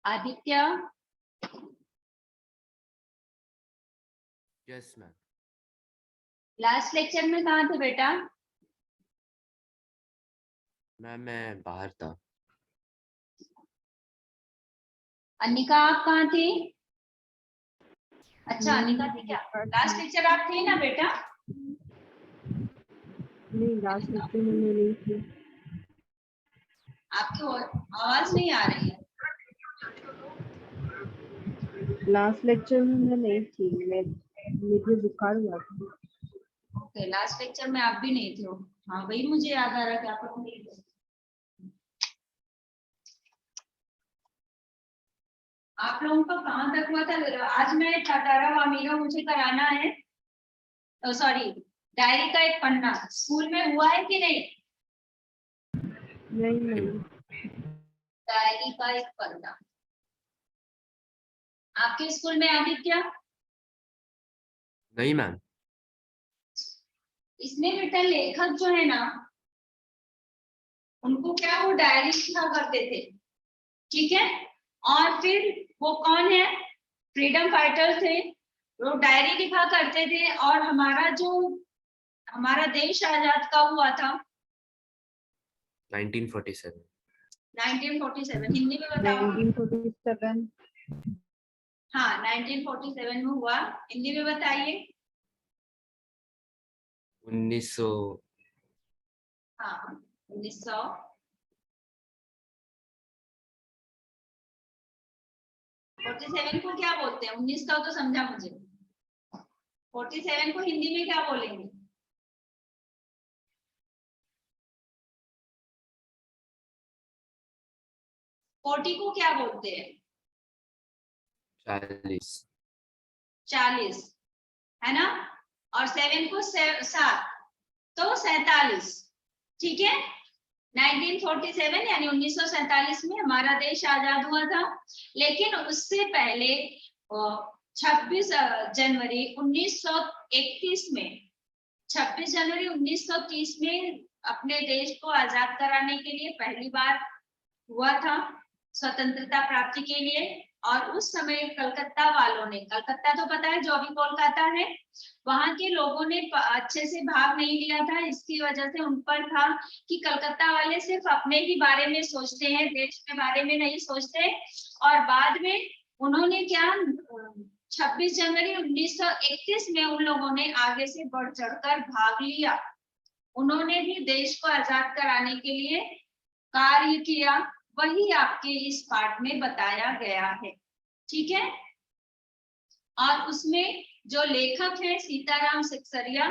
Aditya, yes ma'am. Last lecture में कहाँ थे बेटा? मैम मैं बाहर था। अनिका, आप कहाँ थी? अच्छा, अनिका थी क्या? लास्ट लेक्चर आप थे ना बेटा? नहीं, लास्ट लेक्चर में मैं नहीं थी। आपकी आवाज नहीं आ रही है। लास्ट लेक्चर में मैं नहीं थी, मुझे बुखार हुआ था। ओके, लास्ट लेक्चर में आप भी नहीं थे। हाँ, वही मुझे याद आ रहा कि आप लोग नहीं थे। आप लोगों का कहाँ तक हुआ था? आज मैं टाटारा वामीरा मुझे कराना है, सॉरी, डायरी का एक पन्ना स्कूल में हुआ है कि नहीं? नहीं। डायरी का एक पन्ना आपके स्कूल में आदित्य? नहीं मैम। इसमें बेटा लेखक जो है ना, उनको क्या वो डायरी लिखा करते थे, ठीक है? और फिर वो कौन है? फ्रीडम फाइटर थे, वो डायरी लिखा करते थे। और हमारा देश आजाद कब हुआ था? 1947। 1947 हिंदी में बताओ। 1947। हाँ, 1947 में हुआ। हिंदी में बताइए। 1900। हाँ, 1900। 47 को क्या बोलते हैं? 1900 तो समझा मुझे। 47 को हिंदी में क्या बोलेंगे? 40 को क्या बोलते हैं? 40। 40 है ना? और 7 को 7, तो 47, ठीक है? 1947 यानी 1947 में हमारा देश आजाद हुआ था। लेकिन उससे पहले 26 जनवरी 1931 में, 26 जनवरी 1930 में अपने देश को आजाद कराने के लिए पहली बार हुआ था, स्वतंत्रता प्राप्ति के लिए। और उस समय कलकत्ता वालों ने, कलकत्ता तो पता है जो अभी कोलकाता है, वहां के लोगों ने अच्छे से भाग नहीं लिया था। इसकी वजह से उन पर था कि कलकत्ता वाले सिर्फ अपने ही बारे में सोचते हैं, देश के बारे में नहीं सोचते। और बाद में उन्होंने क्या, 26 जनवरी 1931 में उन लोगों ने आगे से बढ़ चढ़कर भाग लिया। उन्होंने भी देश को आजाद कराने के लिए कार्य किया। वही आपके इस पाठ में बताया गया है, ठीक है? और उसमें जो लेखक है सीताराम सिकसरिया,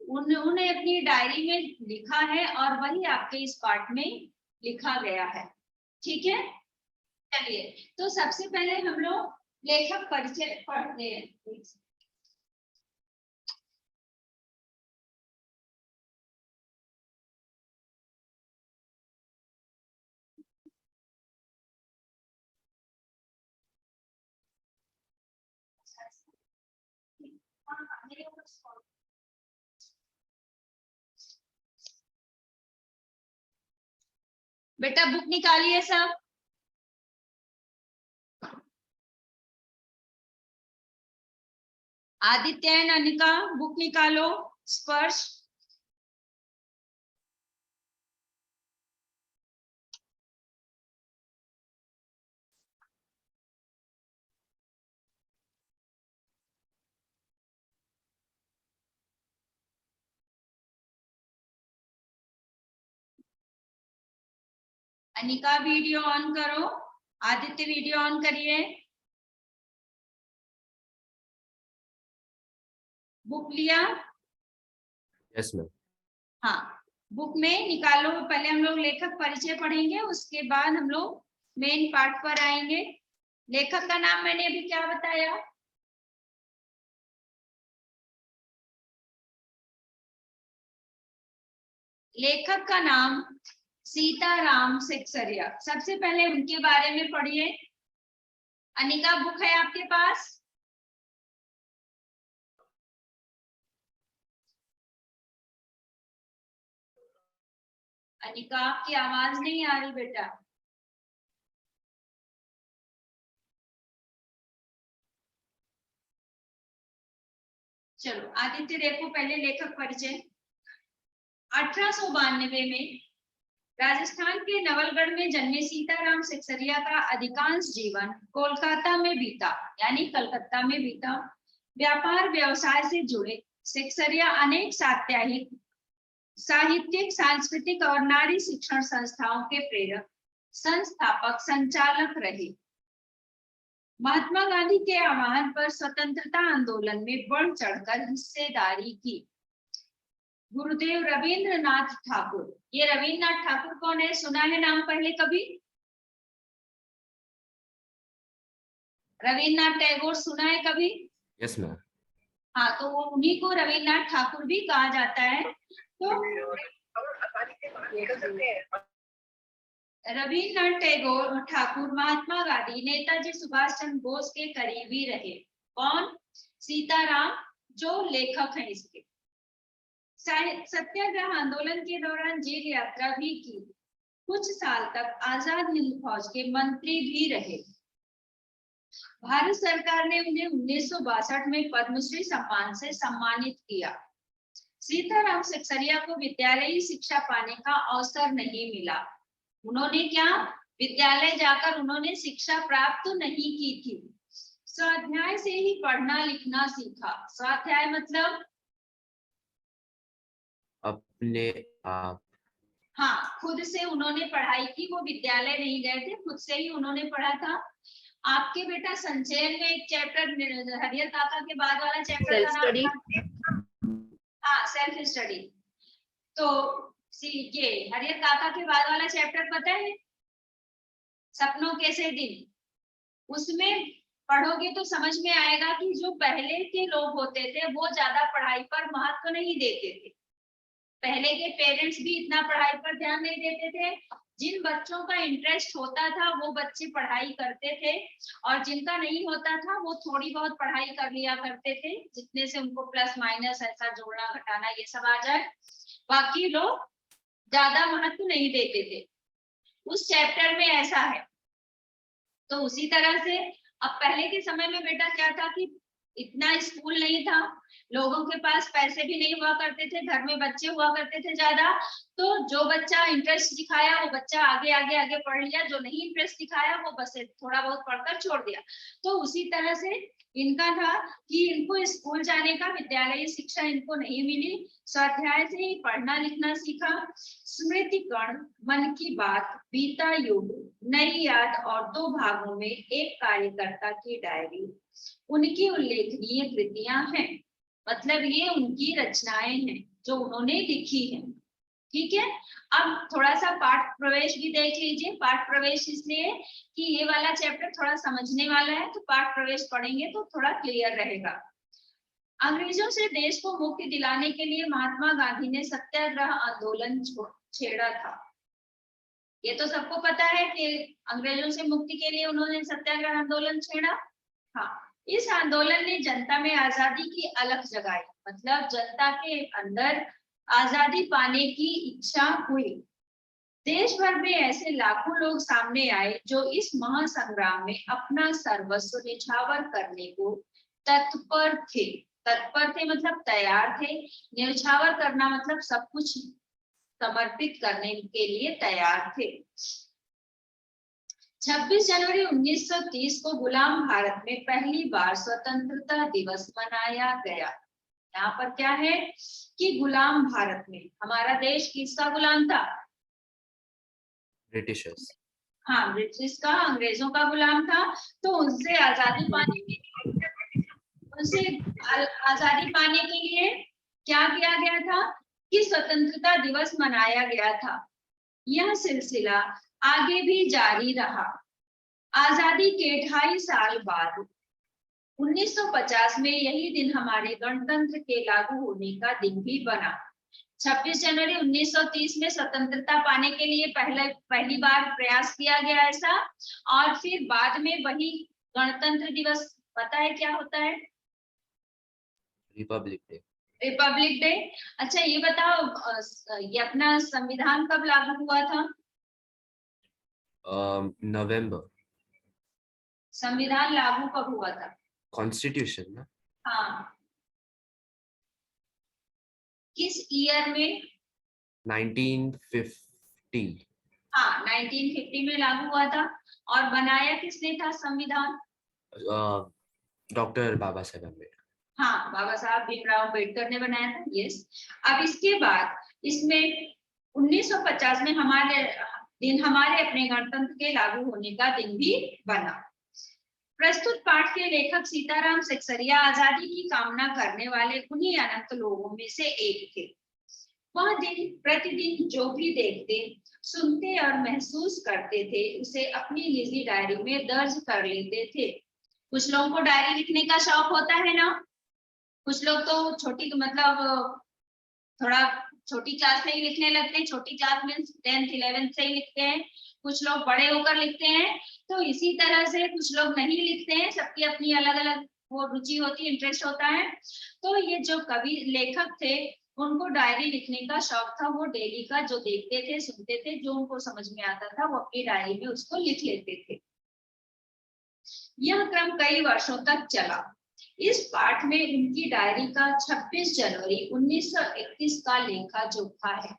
उन्होंने अपनी डायरी में लिखा है और वही आपके इस पाठ में लिखा गया है, ठीक है? चलिए, तो सबसे पहले हम लोग लेखक परिचय पढ़ते हैं। बेटा बुक निकालिए सब। आदित्य एंड अनिका बुक निकालो। स्पर्श। अनिका वीडियो ऑन करो। आदित्य वीडियो ऑन करिए। बुक लिया? Yes ma'am. हाँ, बुक में निकालो। पहले हम लोग लेखक परिचय पढ़ेंगे, उसके बाद हम लोग मेन पार्ट पर आएंगे। लेखक का नाम मैंने अभी क्या बताया? लेखक का नाम सीताराम सेक्सरिया। सबसे पहले उनके बारे में पढ़िए। अनिका, बुक है आपके पास? अनिका, आपकी आवाज नहीं आ रही बेटा। चलो आदित्य, देखो पहले लेखक परिचय। 1892 में राजस्थान के नवलगढ़ में जन्मे सीताराम सेक्सरिया का अधिकांश जीवन कोलकाता में बीता, यानी कलकत्ता में बीता। व्यापार व्यवसाय से जुड़े सेक्सरिया अनेक साहित्यिक, सांस्कृतिक और नारी शिक्षण संस्थाओं के प्रेरक, संस्थापक, संचालक रहे। महात्मा गांधी के आह्वान पर स्वतंत्रता आंदोलन में बढ़ चढ़कर हिस्सेदारी की। गुरुदेव रविंद्रनाथ ठाकुर। ये रविंद्रनाथ ठाकुर कौन है? सुना है नाम पहले कभी? रविंद्रनाथ टैगोर सुना है कभी? Yes ma'am. हाँ, तो उन्हीं को रविंद्रनाथ ठाकुर भी कहा जाता है। तो रविंद्रनाथ टैगोर ठाकुर महात्मा गांधी, नेताजी सुभाष चंद्र बोस के करीबी रहे। कौन? सीताराम, जो लेखक हैं इसके। सत्याग्रह आंदोलन के दौरान जेल यात्रा भी की। कुछ साल तक आजाद हिंद फौज के मंत्री भी रहे। भारत सरकार ने उन्हें 1962 में पद्मश्री सम्मान से सम्मानित किया। सीताराम सेक्सरिया को विद्यालयी शिक्षा पाने का अवसर नहीं मिला। उन्होंने क्या? विद्यालय जाकर उन्होंने शिक्षा प्राप्त नहीं की थी। स्वाध्याय से ही पढ़ना लिखना सीखा। स्वाध्याय मतलब अपने आप। हाँ, खुद से उन्होंने पढ़ाई की। वो विद्यालय नहीं गए थे, खुद से ही उन्होंने पढ़ा था। आपके बेटा संचयन में एक चैप्टर हरियर काका के बाद वाला चैप्टर का नाम था, हाँ, सेल्फ स्टडी। तो ये हरियर काका के बाद वाला चैप्टर पता है? सपनों के से दिन। उसमें पढ़ोगे तो समझ में आएगा कि जो पहले के लोग होते थे वो ज्यादा पढ़ाई पर महत्व नहीं देते थे। पहले के पेरेंट्स भी इतना पढ़ाई पर ध्यान नहीं देते थे। जिन बच्चों का इंटरेस्ट होता था वो बच्चे पढ़ाई करते थे, और जिनका नहीं होता था वो थोड़ी बहुत पढ़ाई कर लिया करते थे, जितने से उनको प्लस माइनस ऐसा जोड़ना घटाना ये सब आ जाए। बाकी लोग ज्यादा महत्व नहीं देते थे। उस चैप्टर में ऐसा है। तो उसी तरह से अब पहले के समय में बेटा क्या था कि इतना स्कूल नहीं था, लोगों के पास पैसे भी नहीं हुआ करते थे, घर में बच्चे हुआ करते थे ज्यादा। तो जो बच्चा इंटरेस्ट दिखाया वो बच्चा आगे आगे आगे पढ़ लिया, जो नहीं इंटरेस्ट दिखाया वो बस थोड़ा बहुत पढ़कर छोड़ दिया। तो उसी तरह से इनका था कि इनको स्कूल जाने का, विद्यालयी शिक्षा इनको नहीं मिली। स्वाध्याय से ही पढ़ना लिखना सीखा। स्मृतिकण, मन की बात, बीता युग, नई याद और 2 भागों में एक कार्यकर्ता की डायरी उनकी उल्लेखनीय कृतियां हैं। मतलब ये उनकी रचनाएं हैं जो उन्होंने लिखी हैं। ठीक है, अब थोड़ा सा पाठ प्रवेश भी देख लीजिए। पाठ प्रवेश इसलिए कि ये वाला चैप्टर थोड़ा समझने वाला है, तो पाठ प्रवेश पढ़ेंगे तो थोड़ा क्लियर रहेगा। अंग्रेजों से देश को मुक्ति दिलाने के लिए महात्मा गांधी ने सत्याग्रह आंदोलन छेड़ा था। ये तो सबको पता है कि अंग्रेजों से मुक्ति के लिए उन्होंने सत्याग्रह आंदोलन छेड़ा। हाँ, इस आंदोलन ने जनता में आजादी की अलख जगाई। मतलब जनता के अंदर आजादी पाने की इच्छा हुई। देश भर में ऐसे लाखों लोग सामने आए जो इस महासंग्राम में अपना सर्वस्व निछावर करने को तत्पर थे। तत्पर थे मतलब तैयार थे। न्यौछावर करना मतलब सब कुछ समर्पित करने के लिए तैयार थे। 26 जनवरी 1930 को गुलाम भारत में पहली बार स्वतंत्रता दिवस मनाया गया। यहाँ पर क्या है कि गुलाम भारत में हमारा देश किसका गुलाम था? ब्रिटिशर्स। हाँ, ब्रिटिश का, अंग्रेजों का गुलाम था। तो उनसे आजादी पाने के लिए, आजादी पाने के लिए क्या किया गया था कि स्वतंत्रता दिवस मनाया गया था। यह सिलसिला आगे भी जारी रहा। आजादी के 2.5 साल बाद 1950 में यही दिन हमारे गणतंत्र के लागू होने का दिन भी बना। 26 जनवरी 1930 में स्वतंत्रता पाने के लिए पहली बार प्रयास किया गया ऐसा, और फिर बाद में वही गणतंत्र दिवस, पता है क्या होता है? Republic day. Republic day. अच्छा ये बताओ, ये अपना संविधान कब लागू हुआ था? नवंबर। संविधान लागू कब हुआ था? कॉन्स्टिट्यूशन ना? हाँ, किस ईयर में? 1950। हाँ, 1950 में लागू हुआ था। और बनाया किसने था संविधान? डॉक्टर बाबा साहेब अम्बेडकर। हाँ, बाबा साहब भीमराव अम्बेडकर ने बनाया था। यस। अब इसके बाद इसमें 1950 में हमारे अपने गणतंत्र के लागू होने का दिन भी बना। प्रस्तुत पाठ के लेखक सीताराम सेक्सरिया आजादी की कामना करने वाले उन्हीं अनंत लोगों में से एक थे। वह दिन प्रतिदिन जो भी देखते, सुनते और महसूस करते थे उसे अपनी निजी डायरी में दर्ज कर लेते थे। कुछ लोगों को डायरी लिखने का शौक होता है ना। कुछ लोग तो छोटी, मतलब थोड़ा छोटी क्लास में ही लिखने लगते हैं। छोटी क्लास में 10th 11th से ही लिखते हैं। कुछ लोग बड़े होकर लिखते हैं। तो इसी तरह से कुछ लोग नहीं लिखते हैं। सबकी अपनी अलग अलग वो रुचि होती है, इंटरेस्ट होता है। तो ये जो कवि लेखक थे, उनको डायरी लिखने का शौक था। वो डेली का जो देखते थे, सुनते थे, जो उनको समझ में आता था, वो अपनी डायरी में उसको लिख लेते थे। यह क्रम कई वर्षों तक चला। इस पाठ में उनकी डायरी का 26 जनवरी 1931 का लेखा जोखा है।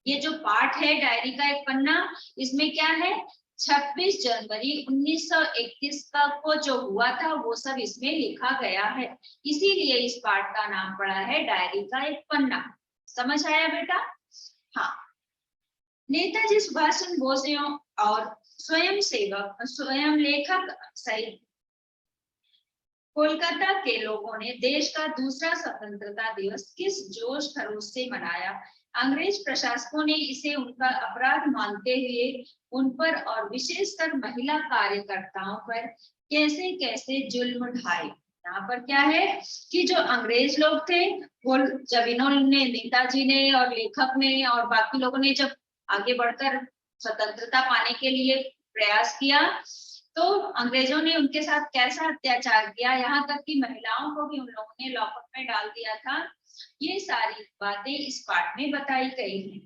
ये जो पाठ है डायरी का एक पन्ना, इसमें क्या है? 26 जनवरी 1931 का को जो हुआ था वो सब इसमें लिखा गया है। इसीलिए इस पाठ का नाम पड़ा है डायरी का एक पन्ना। समझ आया बेटा? हाँ। नेताजी सुभाष चंद्र बोस और स्वयं लेखक सहित कोलकाता के लोगों ने देश का दूसरा स्वतंत्रता दिवस किस जोश खरोश से मनाया। अंग्रेज प्रशासकों ने इसे उनका अपराध मानते हुए उन पर और विशेषकर महिला कार्यकर्ताओं पर कैसे कैसे जुल्म ढाए। यहाँ पर क्या है कि जो अंग्रेज लोग थे, वो जब इन्होंने, नेताजी ने और लेखक ने और बाकी लोगों ने जब आगे बढ़कर स्वतंत्रता पाने के लिए प्रयास किया, तो अंग्रेजों ने उनके साथ कैसा अत्याचार किया, यहाँ तक कि महिलाओं को भी उन लोगों ने लॉकअप में डाल दिया था। ये सारी बातें इस पाठ में बताई गई हैं।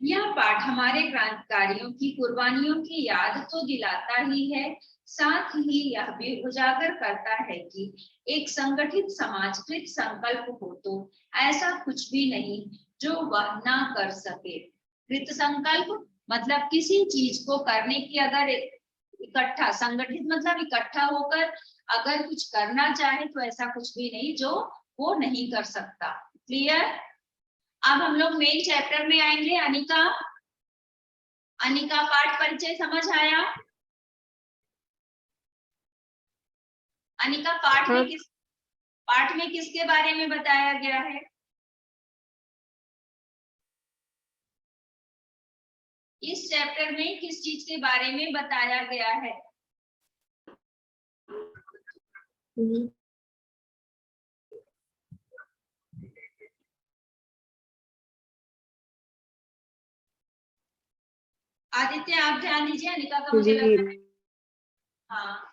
यह पाठ हमारे क्रांतिकारियों की कुर्बानियों की याद तो दिलाता ही है, साथ ही यह भी उजागर करता है कि एक संगठित समाज कृत संकल्प हो तो ऐसा कुछ भी नहीं जो वह ना कर सके। कृत संकल्प मतलब किसी चीज को करने की, अगर इकट्ठा, संगठित मतलब इकट्ठा होकर अगर कुछ करना चाहे तो ऐसा कुछ भी नहीं जो वो नहीं कर सकता। क्लियर? अब हम लोग मेन चैप्टर में आएंगे। अनिका, पाठ परिचय समझ आया? अनिका, पाठ में किसके बारे में बताया गया है? इस चैप्टर में किस चीज के बारे में बताया गया है? आदित्य आप ध्यान दीजिए, अनिका का मुझे लग रहा है हाँ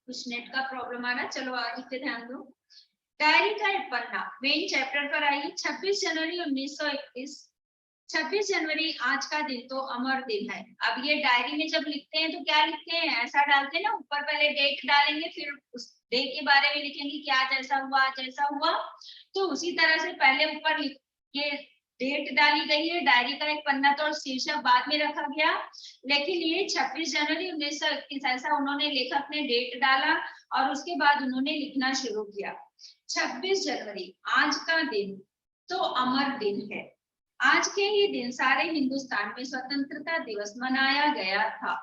कुछ नेट का प्रॉब्लम आ रहा है। चलो आदित्य ध्यान दो। डायरी का एक पन्ना, मेन चैप्टर पर आइए। 26 जनवरी 1931। 26 जनवरी आज का दिन तो अमर दिन है। अब ये डायरी में जब लिखते हैं तो क्या लिखते हैं? ऐसा डालते हैं ना, ऊपर पहले डेट डालेंगे, फिर उस डे के बारे में लिखेंगे कि आज ऐसा हुआ, आज ऐसा हुआ। तो उसी तरह से पहले ऊपर ये डेट डाली गई है। डायरी का एक पन्ना तो शीर्षक बाद में रखा गया, लेकिन ये 26 जनवरी 1931 ऐसा उन्होंने, लेखक ने डेट डाला और उसके बाद उन्होंने लिखना शुरू किया। 26 जनवरी आज का दिन तो अमर दिन है। आज के ही दिन सारे हिंदुस्तान में स्वतंत्रता दिवस मनाया गया था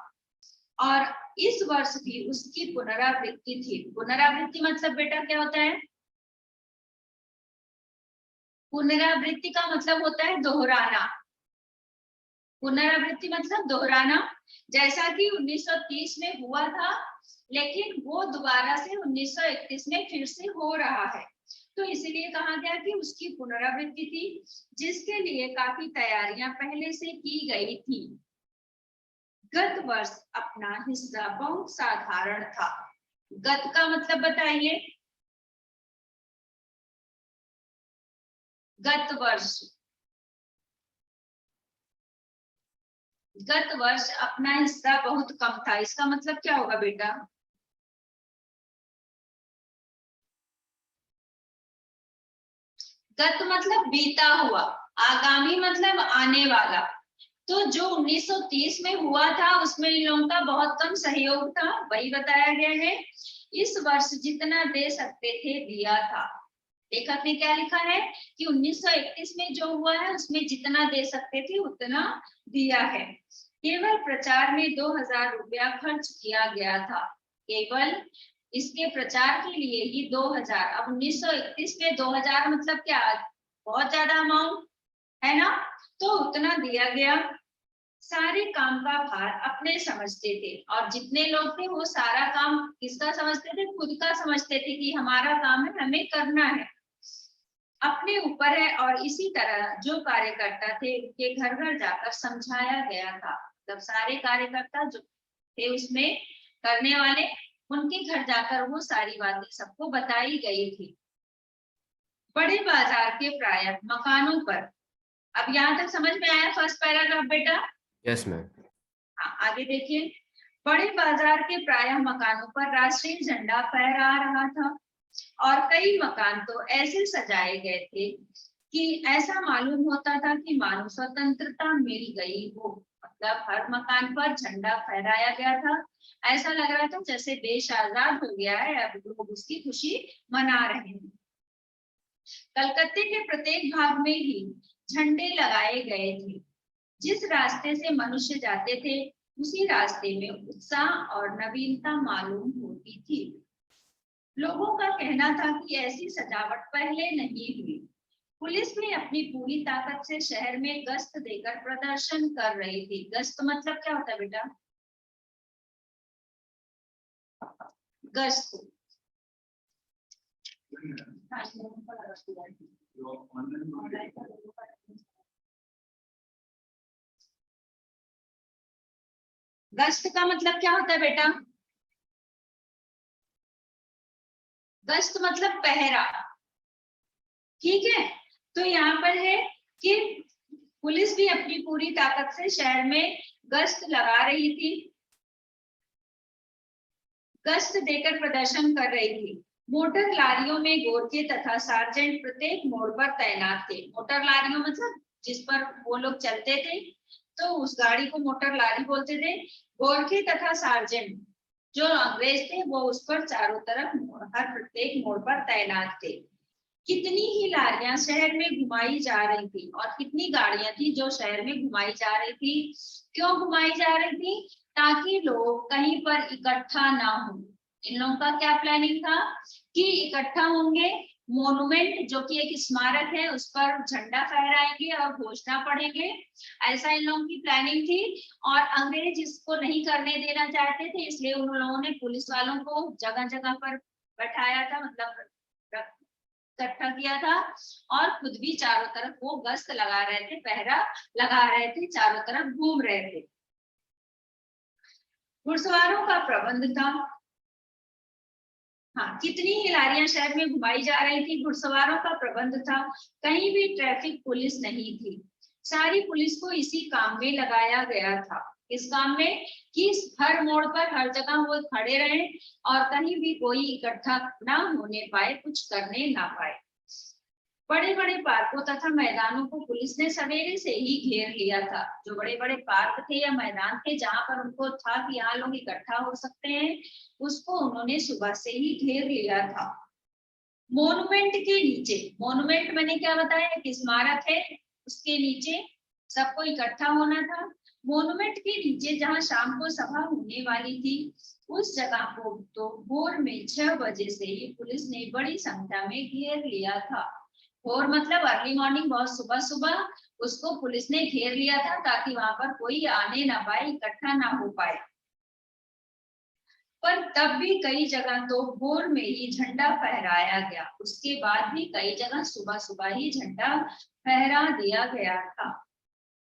और इस वर्ष भी उसकी पुनरावृत्ति थी। पुनरावृत्ति मतलब बेटा क्या होता है? पुनरावृत्ति का मतलब होता है दोहराना। पुनरावृत्ति मतलब दोहराना। जैसा कि 1930 में हुआ था, लेकिन वो दोबारा से 1931 में फिर से हो रहा है, तो इसलिए कहा गया कि उसकी पुनरावृत्ति थी, जिसके लिए काफी तैयारियां पहले से की गई थी। गत वर्ष अपना हिस्सा बहुत साधारण था। गत का मतलब बताइए। गत वर्ष, गत वर्ष अपना हिस्सा बहुत कम था, इसका मतलब क्या होगा बेटा? गत मतलब बीता हुआ, आगामी मतलब आने वाला। तो जो 1930 में हुआ था उसमें इन लोगों का बहुत कम सहयोग था, वही बताया गया है। इस वर्ष जितना दे सकते थे दिया था। लेखक ने क्या लिखा है कि 1931 में जो हुआ है उसमें जितना दे सकते थे उतना दिया है। केवल प्रचार में 2000 रुपया खर्च किया गया था, केवल इसके प्रचार के लिए ही 2000। अब 1931 में 2000 मतलब क्या, बहुत ज्यादा अमाउंट है ना, तो उतना दिया गया। सारे काम का भार अपने समझते थे, और जितने लोग थे वो सारा काम किसका समझते थे? खुद का समझते थे कि हमारा काम है, हमें करना है, अपने ऊपर है। और इसी तरह जो कार्यकर्ता थे उनके घर घर जाकर समझाया गया था। मतलब सारे कार्यकर्ता जो थे उसमें करने वाले, उनके घर जाकर वो सारी बातें सबको बताई गई थी। बड़े बाजार के प्राय मकानों पर, अब यहाँ तक समझ में आया फर्स्ट पैराग्राफ बेटा? Yes ma'am. आगे देखिए। बड़े बाजार के प्रायः मकानों पर राष्ट्रीय झंडा फहरा रहा था, और कई मकान तो ऐसे सजाए गए थे कि ऐसा मालूम होता था कि मानो स्वतंत्रता मिल गई हो। मतलब हर मकान पर झंडा फहराया गया था, ऐसा लग रहा था जैसे देश आजाद हो गया है, अब लोग उसकी खुशी मना रहे हैं। कलकत्ते के प्रत्येक भाग में ही झंडे लगाए गए थे। जिस रास्ते से मनुष्य जाते थे उसी रास्ते में उत्साह और नवीनता मालूम होती थी। लोगों का कहना था कि ऐसी सजावट पहले नहीं हुई। पुलिस भी अपनी पूरी ताकत से शहर में गश्त देकर प्रदर्शन कर रही थी। गश्त मतलब क्या होता है बेटा? गश्त। गश्त का मतलब क्या होता है बेटा? गश्त मतलब पहरा, ठीक है। तो यहाँ पर है कि पुलिस भी अपनी पूरी ताकत से शहर में गश्त लगा रही थी, गश्त देकर प्रदर्शन कर रही थी। मोटर लारियों में गोरखे तथा सार्जेंट प्रत्येक मोड़ पर तैनात थे। मोटर लारियों मतलब जिस पर वो लोग चलते थे, तो उस गाड़ी को मोटर लारी बोलते थे। गोरखे तथा सार्जेंट जो अंग्रेज थे वो उस पर चारों तरफ हर प्रत्येक मोड़ पर तैनात थे। कितनी ही लारियां शहर में घुमाई जा रही थी, और कितनी गाड़ियां थी जो शहर में घुमाई जा रही थी। क्यों घुमाई जा रही थी? ताकि लोग कहीं पर इकट्ठा ना हो। इन लोगों का क्या प्लानिंग था कि इकट्ठा होंगे, मोनुमेंट जो कि एक स्मारक है उस पर झंडा फहराएंगे और घोषणा पढ़ेंगे, ऐसा इन लोगों की प्लानिंग थी। और अंग्रेज इसको नहीं करने देना चाहते थे, इसलिए उन लोगों ने पुलिस वालों को जगह जगह पर बैठाया था, मतलब इकट्ठा किया था, और खुद भी चारों तरफ वो गश्त लगा रहे थे, पहरा लगा रहे थे, चारों तरफ घूम रहे थे। घुड़सवारों का प्रबंध था। हाँ, कितनी ही लारियां शहर में घुमाई जा रही थी, घुड़सवारों का प्रबंध था। कहीं भी ट्रैफिक पुलिस नहीं थी, सारी पुलिस को इसी काम में लगाया गया था। इस काम में कि हर मोड़ पर हर जगह वो खड़े रहे और कहीं भी कोई इकट्ठा ना होने पाए, कुछ करने ना पाए। बड़े बड़े पार्कों तथा मैदानों को पुलिस ने सवेरे से ही घेर लिया था। जो बड़े बड़े पार्क थे या मैदान थे जहां पर उनको था कि यहाँ लोग इकट्ठा हो सकते हैं, उसको उन्होंने सुबह से ही घेर लिया था। मोनुमेंट के नीचे, मोनुमेंट मैंने क्या बताया कि स्मारक है, उसके नीचे सबको इकट्ठा होना था। मोन्यूमेंट के नीचे जहां शाम को सभा होने वाली थी, उस जगह को तो भोर में 6 बजे से ही पुलिस ने बड़ी संख्या में घेर लिया था। भोर मतलब अर्ली मॉर्निंग, बहुत सुबह सुबह उसको पुलिस ने घेर लिया था ताकि वहां पर कोई आने ना पाए, इकट्ठा ना हो पाए। पर तब भी कई जगह तो भोर में ही झंडा फहराया गया। उसके बाद भी कई जगह सुबह सुबह ही झंडा फहरा दिया गया था।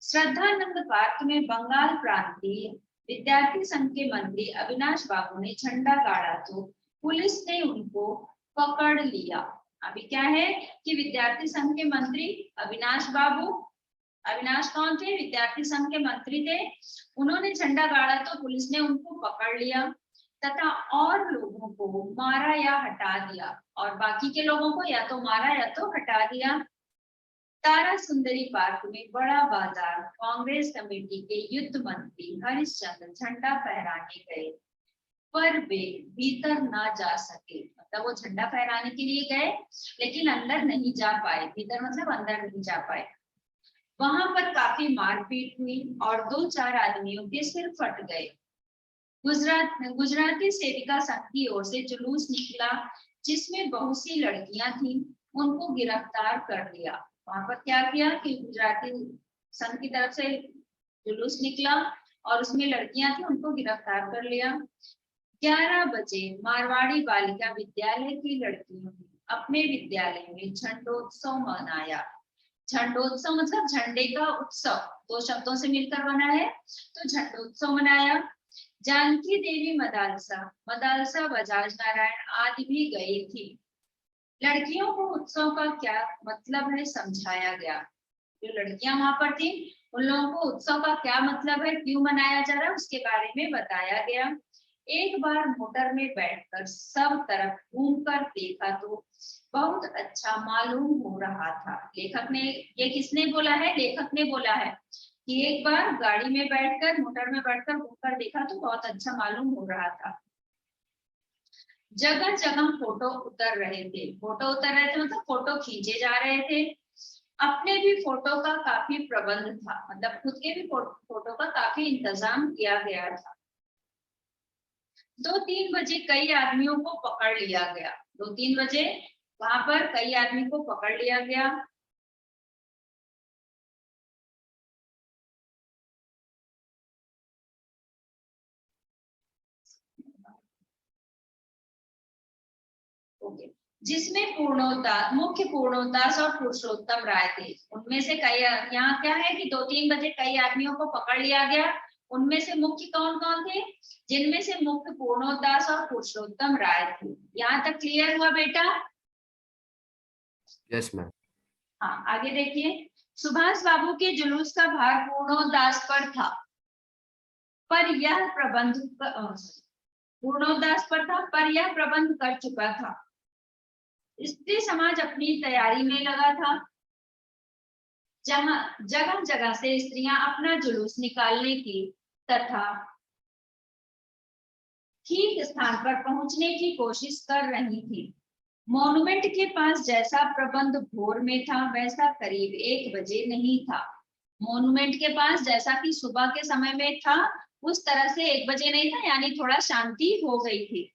श्रद्धानंद पार्क में बंगाल प्रांतीय विद्यार्थी संघ के मंत्री अविनाश बाबू ने झंडा गाड़ा तो पुलिस ने उनको पकड़ लिया। अभी क्या है कि विद्यार्थी संघ के मंत्री अविनाश बाबू, अविनाश कौन थे? विद्यार्थी संघ के मंत्री थे। उन्होंने झंडा गाड़ा तो पुलिस ने उनको पकड़ लिया तथा और लोगों को मारा या हटा दिया, और बाकी के लोगों को या तो मारा या तो हटा दिया। तारा सुंदरी पार्क में बड़ा बाजार कांग्रेस कमेटी के युद्ध मंत्री हरिश्चंद्र झंडा फहराने गए, पर वे भीतर ना जा सके। मतलब वो झंडा फहराने के लिए गए लेकिन अंदर नहीं जा पाए। भीतर मतलब अंदर नहीं जा पाए। वहां पर काफी मारपीट हुई और 2-4 आदमियों के सिर फट गए। गुजराती सेविका संघ की ओर से जुलूस निकला जिसमें बहुत सी लड़कियां थी, उनको गिरफ्तार कर लिया। वहां पर क्या किया कि गुजराती संघ की तरफ से जुलूस निकला और उसमें लड़कियां थी, उनको गिरफ्तार कर लिया। 11 बजे मारवाड़ी बालिका विद्यालय की लड़कियों ने अपने विद्यालय में झंडोत्सव मनाया। झंडोत्सव मतलब झंडे का उत्सव, 2 शब्दों से मिलकर बना है, तो झंडोत्सव मनाया। जानकी देवी मदालसा बजाज नारायण आदि भी गई थी। लड़कियों को उत्सव का क्या मतलब है समझाया गया। जो लड़कियां वहां पर थी उन लोगों को उत्सव का क्या मतलब है, क्यों मनाया जा रहा है, उसके बारे में बताया गया। एक बार मोटर में बैठकर सब तरफ घूमकर देखा तो बहुत अच्छा मालूम हो रहा था। लेखक ने, ये किसने बोला है? लेखक ने बोला है कि एक बार गाड़ी में बैठकर, मोटर में बैठकर घूमकर देखा तो बहुत अच्छा मालूम हो रहा था। जगह जगह फोटो उतर रहे थे। फोटो उतर रहे थे मतलब फोटो खींचे जा रहे थे। अपने भी फोटो का काफी प्रबंध था, मतलब खुद के भी फोटो का काफी इंतजाम किया गया था। 2-3 बजे कई आदमियों को पकड़ लिया गया। 2-3 बजे वहां पर कई आदमी को पकड़ लिया गया। जिसमें मुख्य पूर्णोदास और पुरुषोत्तम राय थे। उनमें से कई, यहाँ क्या है कि 2-3 बजे कई आदमियों को पकड़ लिया गया। उनमें से मुख्य कौन कौन थे? जिनमें से मुख्य पूर्णोदास और पुरुषोत्तम राय थे। यहाँ तक क्लियर हुआ बेटा? Yes ma'am. हाँ, आगे देखिए। सुभाष बाबू के जुलूस का भार पूर्णोदास पर था, पर यह प्रबंध कर चुका था। स्त्री समाज अपनी तैयारी में लगा था। जगह जगह से स्त्रियां अपना जुलूस निकालने की तथा ठीक स्थान पर पहुंचने की कोशिश कर रही थी। मॉन्यूमेंट के पास जैसा प्रबंध भोर में था वैसा करीब 1 बजे नहीं था। मॉन्यूमेंट के पास जैसा कि सुबह के समय में था उस तरह से 1 बजे नहीं था, यानी थोड़ा शांति हो गई थी।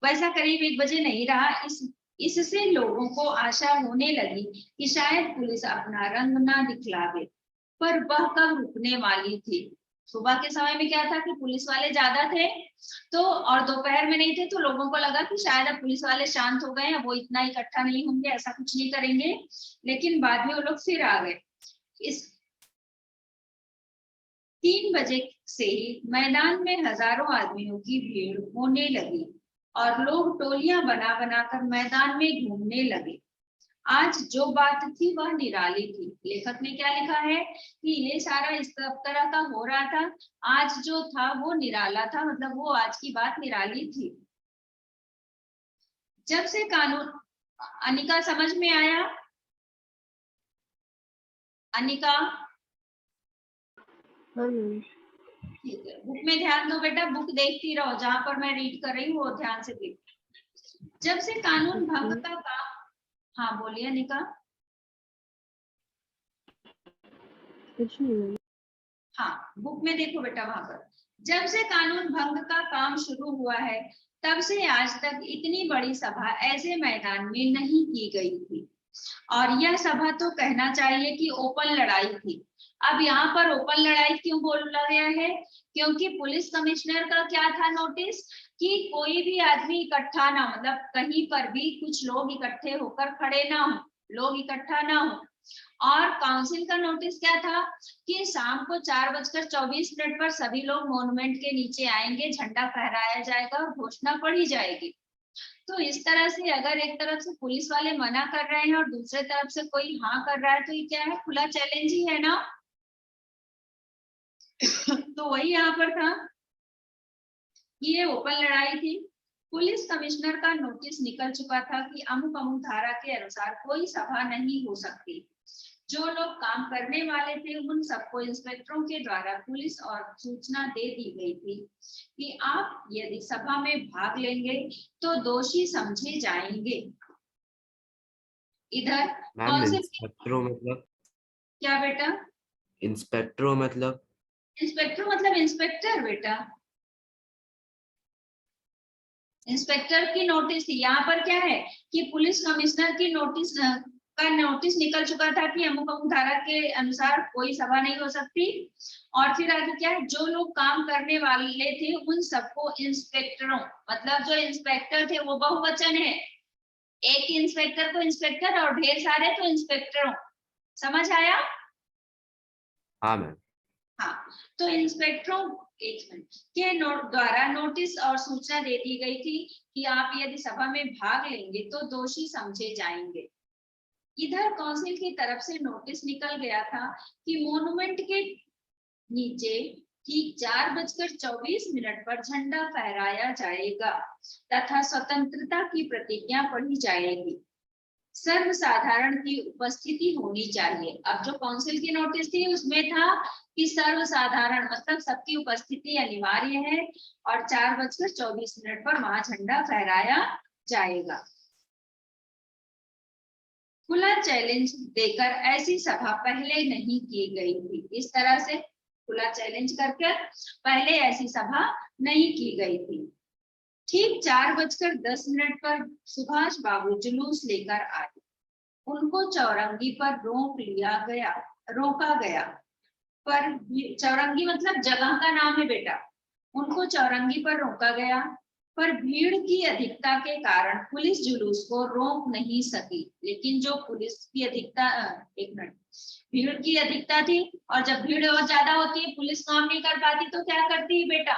वैसा करीब 1 बजे नहीं रहा। इससे लोगों को आशा होने लगी कि शायद पुलिस अपना रंग ना दिखलावे, पर वह कब रुकने वाली थी। सुबह के समय में क्या था कि पुलिस वाले ज्यादा थे तो, और दोपहर में नहीं थे, तो लोगों को लगा कि शायद अब पुलिस वाले शांत हो गए हैं, वो इतना इकट्ठा नहीं होंगे, ऐसा कुछ नहीं करेंगे। लेकिन बाद में वो लोग फिर आ गए। इस 3 बजे से ही मैदान में हजारों आदमियों की भीड़ होने लगी और लोग टोलियां बना बनाकर मैदान में घूमने लगे। आज जो बात थी वह निराली थी। लेखक ने क्या लिखा है कि ये सारा इस तरह का हो रहा था, आज जो था वो निराला था, मतलब वो आज की बात निराली थी। जब से कानून, अनिका समझ में आया? अनिका ठीक है, बुक में ध्यान दो बेटा, बुक देखती रहो, जहां पर मैं रीड कर रही हूँ वो ध्यान से देखो। जब से कानून भंग का काम, हाँ बोलिए अनिका। कुछ नहीं मैम। हाँ, बुक में देखो बेटा, वहां पर जब से कानून भंग का काम शुरू हुआ है तब से आज तक इतनी बड़ी सभा ऐसे मैदान में नहीं की गई थी। और यह सभा तो कहना चाहिए कि ओपन लड़ाई थी। अब यहाँ पर ओपन लड़ाई क्यों बोला गया है? क्योंकि पुलिस कमिश्नर का क्या था नोटिस कि कोई भी आदमी इकट्ठा ना, मतलब कहीं पर भी कुछ लोग इकट्ठे होकर खड़े ना हो, लोग इकट्ठा ना हो। और काउंसिल का नोटिस क्या था कि शाम को 4:24 पर सभी लोग मॉन्यूमेंट के नीचे आएंगे, झंडा फहराया जाएगा और घोषणा पढ़ी जाएगी। तो इस तरह से अगर एक तरफ से पुलिस वाले मना कर रहे हैं और दूसरे तरफ से कोई हाँ कर रहा है तो ये क्या है? खुला चैलेंज ही है ना। तो वही यहाँ पर था कि ये ओपन लड़ाई थी। पुलिस कमिश्नर का नोटिस निकल चुका था कि अमुक अमुक धारा के अनुसार कोई सभा नहीं हो सकती। जो लोग काम करने वाले थे उन सबको इंस्पेक्टरों के द्वारा पुलिस और सूचना दे दी गई थी कि आप यदि सभा में भाग लेंगे तो दोषी समझे जाएंगे। इधर मैम काउंसिल इंस्पेक्टरो मतलब? क्या बेटा? इंस्पेक्टरो मतलब? इंस्पेक्टर मतलब इंस्पेक्टर बेटा, इंस्पेक्टर की नोटिस थी। यहाँ पर क्या है कि पुलिस कमिश्नर की नोटिस का नोटिस निकल चुका था कि अमुक अमुक धारा के अनुसार कोई सभा नहीं हो सकती। और फिर आगे क्या है? जो लोग काम करने वाले थे उन सबको इंस्पेक्टरों, मतलब जो इंस्पेक्टर थे वो बहुवचन है, एक इंस्पेक्टर को इंस्पेक्टर और ढेर सारे तो इंस्पेक्टरों। समझ आया? हाँ मैम। हाँ, तो इंस्पेक्टरों के द्वारा नोटिस और सूचना दे दी गई थी कि आप यदि सभा में भाग लेंगे तो दोषी समझे जाएंगे। इधर काउंसिल की तरफ से नोटिस निकल गया था कि मॉन्यूमेंट के नीचे ठीक 4:24 पर झंडा फहराया जाएगा तथा स्वतंत्रता की प्रतिज्ञा पढ़ी जाएगी। सर्वसाधारण की उपस्थिति होनी चाहिए। अब जो काउंसिल की नोटिस थी उसमें था कि सर्वसाधारण मतलब सबकी उपस्थिति अनिवार्य है और 4:24 पर वहां झंडा फहराया जाएगा। खुला चैलेंज देकर ऐसी सभा पहले नहीं की गई थी। इस तरह से खुला चैलेंज करके पहले ऐसी सभा नहीं की गई थी। ठीक 4:10 पर सुभाष बाबू जुलूस लेकर आए। उनको चौरंगी पर रोका गया। पर चौरंगी मतलब जगह का नाम है बेटा। उनको चौरंगी पर रोका गया, पर भीड़ की अधिकता के कारण पुलिस जुलूस को रोक नहीं सकी। लेकिन जो पुलिस की अधिकता, एक मिनट, भीड़ की अधिकता थी और जब भीड़ और ज्यादा होती है पुलिस काम नहीं कर पाती तो क्या करती है बेटा?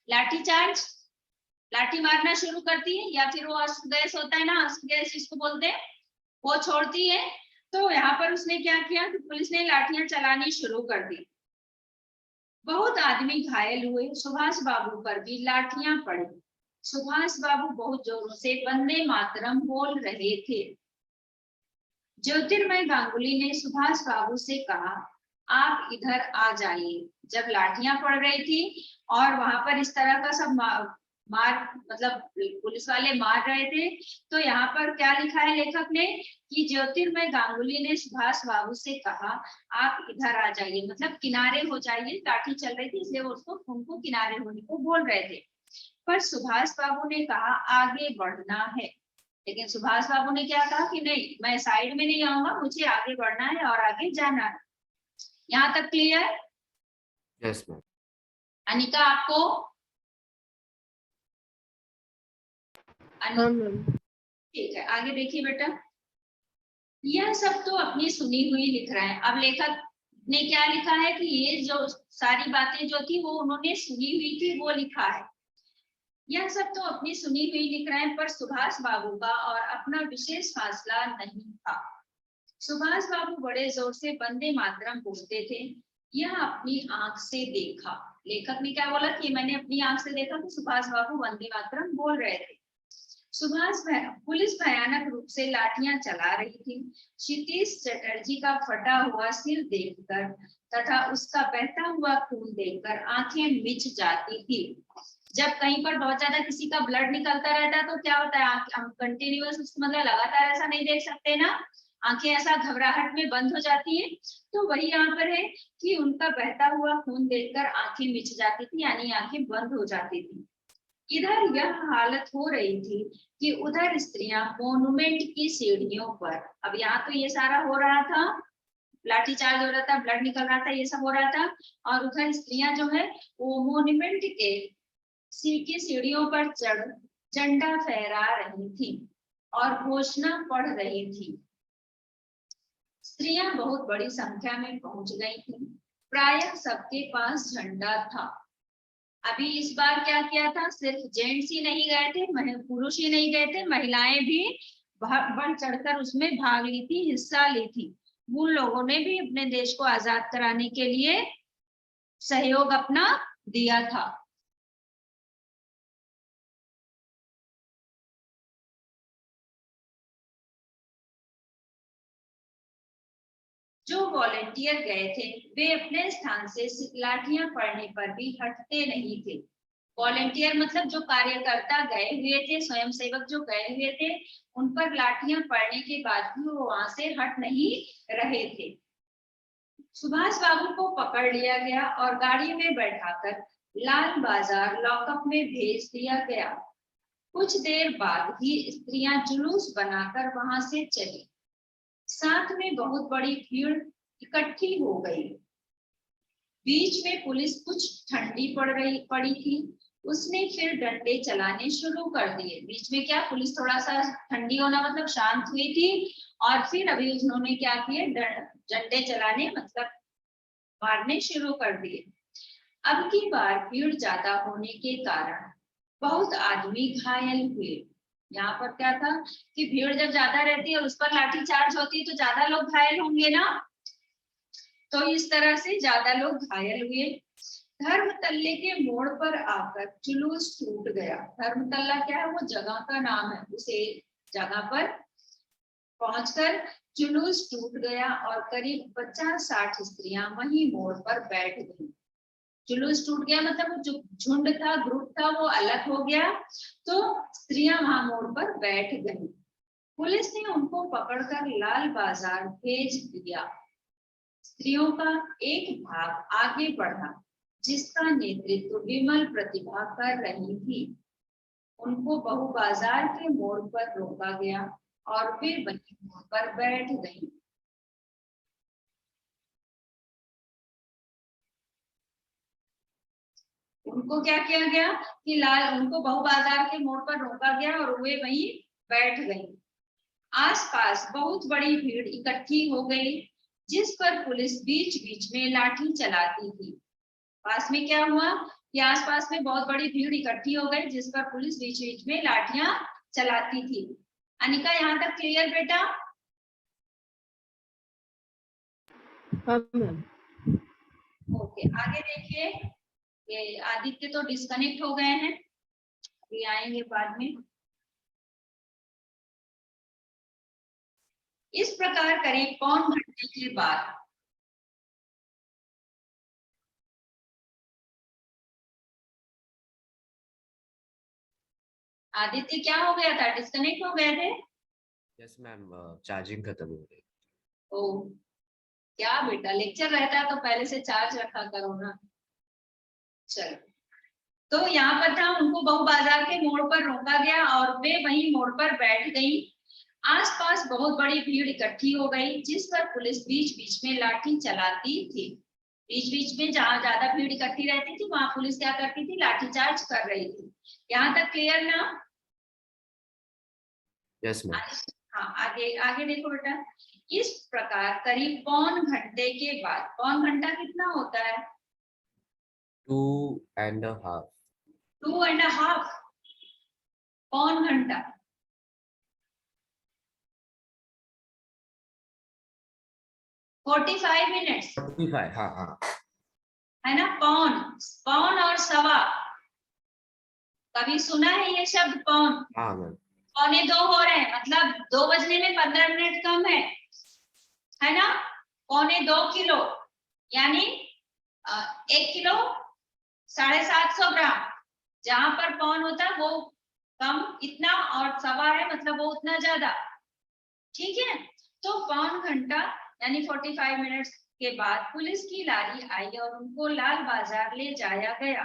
लाठीचार्ज, लाठी मारना शुरू करती है, या फिर वो अश्रु गैस होता है ना, अश्रु गैस जिसको बोलते हैं, वो छोड़ती है। तो यहाँ पर उसने क्या किया कि पुलिस ने लाठियां चलानी शुरू कर दी। बहुत आदमी घायल हुए। सुभाष बाबू पर भी लाठियां पड़ी। सुभाष बाबू बहुत जोरों से वंदे मातरम बोल रहे थे। ज्योतिर्मय गांगुली ने सुभाष बाबू से कहा, आप इधर आ जाइए। जब लाठियां पड़ रही थी और वहां पर इस तरह का सब मार मतलब पुलिस वाले मार रहे थे, तो यहाँ पर क्या लिखा है लेखक ने कि ज्योतिर्मय गांगुली ने सुभाष बाबू से कहा, आप इधर आ जाइए, मतलब किनारे हो जाइए। लाठी चल रही थी इसलिए उनको किनारे होने को बोल रहे थे। पर सुभाष बाबू ने कहा आगे बढ़ना है। लेकिन सुभाष बाबू ने क्या कहा कि नहीं, मैं साइड में नहीं आऊंगा, मुझे आगे बढ़ना है और आगे जाना है। यहाँ तक क्लियर? Yes ma'am. अनिका आपको? हाँ मैम। ठीक है, आगे देखिए बेटा। यह सब तो अपनी सुनी हुई लिख रहे हैं। अब लेखक ने क्या लिखा है कि ये जो सारी बातें जो थी वो उन्होंने सुनी हुई थी, वो लिखा है। यह सब तो अपनी सुनी हुई लिख रहे हैं, पर सुभाष बाबू का और अपना विशेष फासला नहीं था। सुभाष बाबू बड़े जोर से वंदे मातरम बोलते थे। यह अपनी आंख से देखा। लेखक ने क्या बोला कि मैंने अपनी आंख से देखा कि सुभाष बाबू वंदे मातरम बोल रहे थे। पुलिस भयानक रूप से लाठियां चला रही थी। क्षितिज चटर्जी का फटा हुआ सिर देखकर तथा उसका बहता हुआ खून देखकर आंखें मिच जाती थी। जब कहीं पर बहुत ज्यादा किसी का ब्लड निकलता रहता है तो क्या होता है, हम कंटिन्यूअस मतलब लगातार ऐसा नहीं देख सकते ना, आंखें ऐसा घबराहट में बंद हो जाती हैं। तो वही यहाँ पर है कि उनका बहता हुआ खून देखकर आंखें मिच जाती थी, यानी आंखें बंद हो जाती थी। इधर यह हालत हो रही थी कि उधर स्त्रियां मोन्यूमेंट की सीढ़ियों पर, अब यहाँ तो ये सारा हो रहा था, लाठीचार्ज हो रहा था, ब्लड निकल रहा था, ये सब हो रहा था, और उधर स्त्रियां जो है वो मोन्यूमेंट के की सीढ़ियों पर चढ़ झंडा फहरा रही थी और घोषणा पढ़ रही थी। स्त्रियां बहुत बड़ी संख्या में पहुंच गई थी, प्रायः सबके पास झंडा था। अभी इस बार क्या किया था, सिर्फ जेंट्स ही नहीं गए थे, पुरुष ही नहीं गए थे, महिलाएं भी बढ़ चढ़कर उसमें भाग ली थी, हिस्सा ली थी। उन लोगों ने भी अपने देश को आजाद कराने के लिए सहयोग अपना दिया था। जो वॉलेंटियर गए थे वे अपने स्थान से लाठियां पड़ने पर भी हटते नहीं थे। वॉलेंटियर मतलब जो कार्यकर्ता गए हुए थे, स्वयंसेवक जो गए हुए थे, उन पर लाठियां पड़ने के बाद भी वो वहां से हट नहीं रहे थे। सुभाष बाबू को पकड़ लिया गया और गाड़ी में बैठाकर लाल बाजार लॉकअप में भेज दिया गया। कुछ देर बाद ही स्त्रियां जुलूस बनाकर वहां से चली। साथ में बहुत बड़ी भीड़ इकट्ठी हो गई। बीच में पुलिस कुछ ठंडी पड़ी थी, उसने फिर डंडे चलाने शुरू कर दिए। बीच में क्या, पुलिस थोड़ा सा ठंडी होना मतलब शांत हुई थी, और फिर अभी उन्होंने क्या किए, डंडे चलाने मतलब मारने शुरू कर दिए। अब की बार भीड़ ज्यादा होने के कारण बहुत आदमी घायल हुए। यहाँ पर क्या था कि भीड़ जब ज्यादा रहती है और उस पर लाठी चार्ज होती है तो ज्यादा लोग घायल होंगे ना, तो इस तरह से ज्यादा लोग घायल हुए। धर्मतल्ले के मोड़ पर आकर जुलूस टूट गया। धर्मतल्ला क्या है, वो जगह का नाम है। उसे जगह पर पहुंचकर जुलूस टूट गया और करीब 50-60 स्त्रियां वहीं मोड़ पर बैठ गईं। जुलूस टूट गया मतलब वो जो झुंड था, ग्रुप था, वो अलग हो गया, तो स्त्रियां वहां मोड़ पर बैठ गईं। पुलिस ने उनको पकड़कर लाल बाजार भेज दिया। स्त्रियों का एक भाग आगे बढ़ा, जिसका नेतृत्व विमल प्रतिभा कर रही थी। उनको बहु बाजार के मोड़ पर रोका गया और वे वहीं मोड़ पर बैठ गईं। उनको क्या किया गया कि उनको बहु बाजार के मोड़ पर रोका गया और वे वहीं बैठ गईं। आसपास बहुत बड़ी भीड़ इकट्ठी हो गई, जिस पर पुलिस बीच बीच में लाठी चलाती थी। पास में क्या हुआ कि आसपास में बहुत बड़ी भीड़ इकट्ठी हो गई, जिस पर पुलिस बीच बीच में लाठियां चलाती थी। अनिका, यहाँ तक क्लियर बेटा? हाँ मैम। ओके, आगे देखिए। ये आदित्य तो डिस्कनेक्ट हो गए हैं, अभी आएंगे बाद में। इस प्रकार करीब पौन घंटे के बाद आदित्य क्या हो गया था, डिस्कनेक्ट हो गए थे? यस मैम, चार्जिंग खत्म हो गई। ओ क्या बेटा, लेक्चर रहता है तो पहले से चार्ज रखा करो ना। चलो, तो यहाँ पर था, उनको बहु बाजार के मोड़ पर रोका गया और वे वहीं मोड़ पर बैठ गई। आसपास बहुत बड़ी भीड़ इकट्ठी हो गई, जिस पर पुलिस बीच बीच में लाठी चलाती थी। बीच बीच में जहाँ ज्यादा भीड़ इकट्ठी रहती थी वहां पुलिस क्या करती थी, लाठीचार्ज कर रही थी। यहाँ तक क्लियर ना? Yes ma'am. हाँ, आगे आगे देखो बेटा। इस प्रकार करीब पौन घंटे के बाद, पौन घंटा कितना होता है? 2.5। 2.5 पौन घंटा, 45 मिनट्स 45, हाँ हाँ। है ना। पौन, पौन और सवा, कभी सुना है ये शब्द पौन? हाँ मैम। 1:45 हो रहे हैं, मतलब 2 बजने में 15 मिनट कम है ना। 1.25 किलो यानी 1 किलो 750 ग्राम। जहां पर पौन होता है वो कम इतना, और सवा है मतलब वो उतना ज्यादा। ठीक है, तो पौन घंटा यानी 45 मिनट्स के बाद पुलिस की लारी आई और उनको लाल बाजार ले जाया गया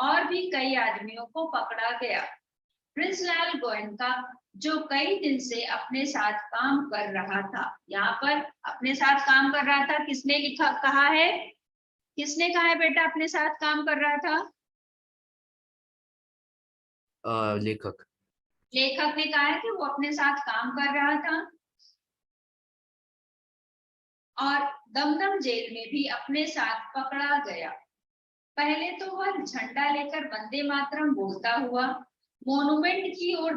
और भी कई आदमियों को पकड़ा गया। प्रिंस लाल गोयनका जो कई दिन से अपने साथ काम कर रहा था, यहाँ पर अपने साथ काम कर रहा था किसने लिखा कहा है? किसने कहा है बेटा अपने साथ काम कर रहा था? लेखक। लेखक ने कहा है कि वो अपने साथ काम कर रहा था। और दमदम जेल में भी अपने साथ पकड़ा गया। पहले तो वह झंडा लेकर वंदे मातरम बोलता हुआ मोनुमेंट की ओर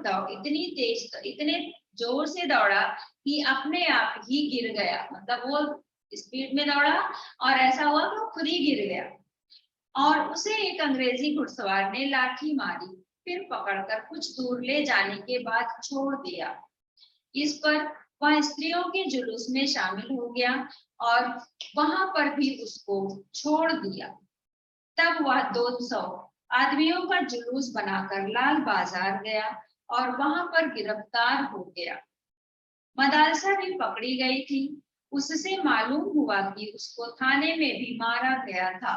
इतने जोर से दौड़ा कि अपने आप ही गिर गया। मतलब वो स्पीड में दौड़ा और ऐसा हुआ कि वो खुद ही गिर गया और उसे एक अंग्रेजी घुड़सवार ने लाठी मारी, फिर पकड़कर कुछ दूर ले जाने के बाद छोड़ दिया। इस पर वह स्त्रियों के जुलूस में शामिल हो गया और वहां पर भी उसको छोड़ दिया। तब वह 200 आदमियों का जुलूस बनाकर लाल बाजार गया और वहां पर गिरफ्तार हो गया। मदालसा भी पकड़ी गई थी। उससे मालूम हुआ कि उसको थाने में भी मारा गया था।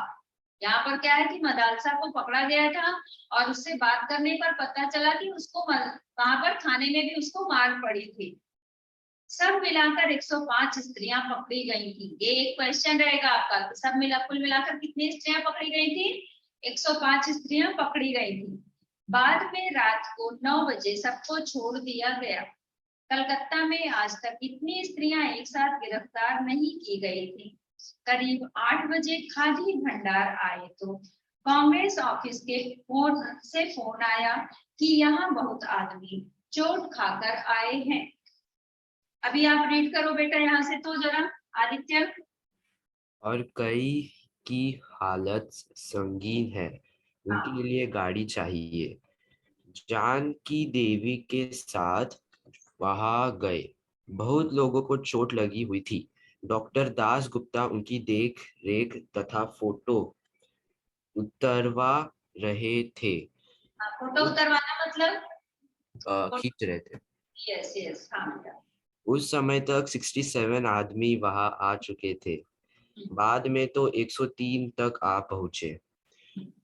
यहाँ पर क्या है कि मदालसा को पकड़ा गया था और उससे बात करने पर पता चला कि उसको वहां पर थाने में भी उसको मार पड़ी थी। सब मिलाकर 105 स्त्रियां पकड़ी गई थी। ये एक क्वेश्चन रहेगा आपका, तो सब कुल मिलाकर कितनी स्त्रियां पकड़ी गई थी? 105 स्त्रियां पकड़ी गई थी। बाद में रात को 9 बजे सबको छोड़ दिया गया। कलकत्ता में आज तक इतनी स्त्रियां एक साथ गिरफ्तार नहीं की गई थी। करीब 8 बजे खादी भंडार आए तो कांग्रेस ऑफिस के फोन आया कि यहाँ बहुत आदमी चोट खाकर आए हैं। अभी आप रीड करो बेटा यहाँ से तो जरा आदित्य। और कई की हालत संगीन है, उनके लिए गाड़ी चाहिए। जानकी देवी के साथ वहां गए। बहुत लोगों को चोट लगी हुई थी। डॉक्टर दास गुप्ता उनकी देख रेख तथा फोटो उतरवा रहे थे। फोटो उतरवाना मतलब खींच रहे थे। यस यस हाँ बेटा। उस समय तक 67 आदमी वहां आ चुके थे। बाद में तो 103 तक आ पहुंचे।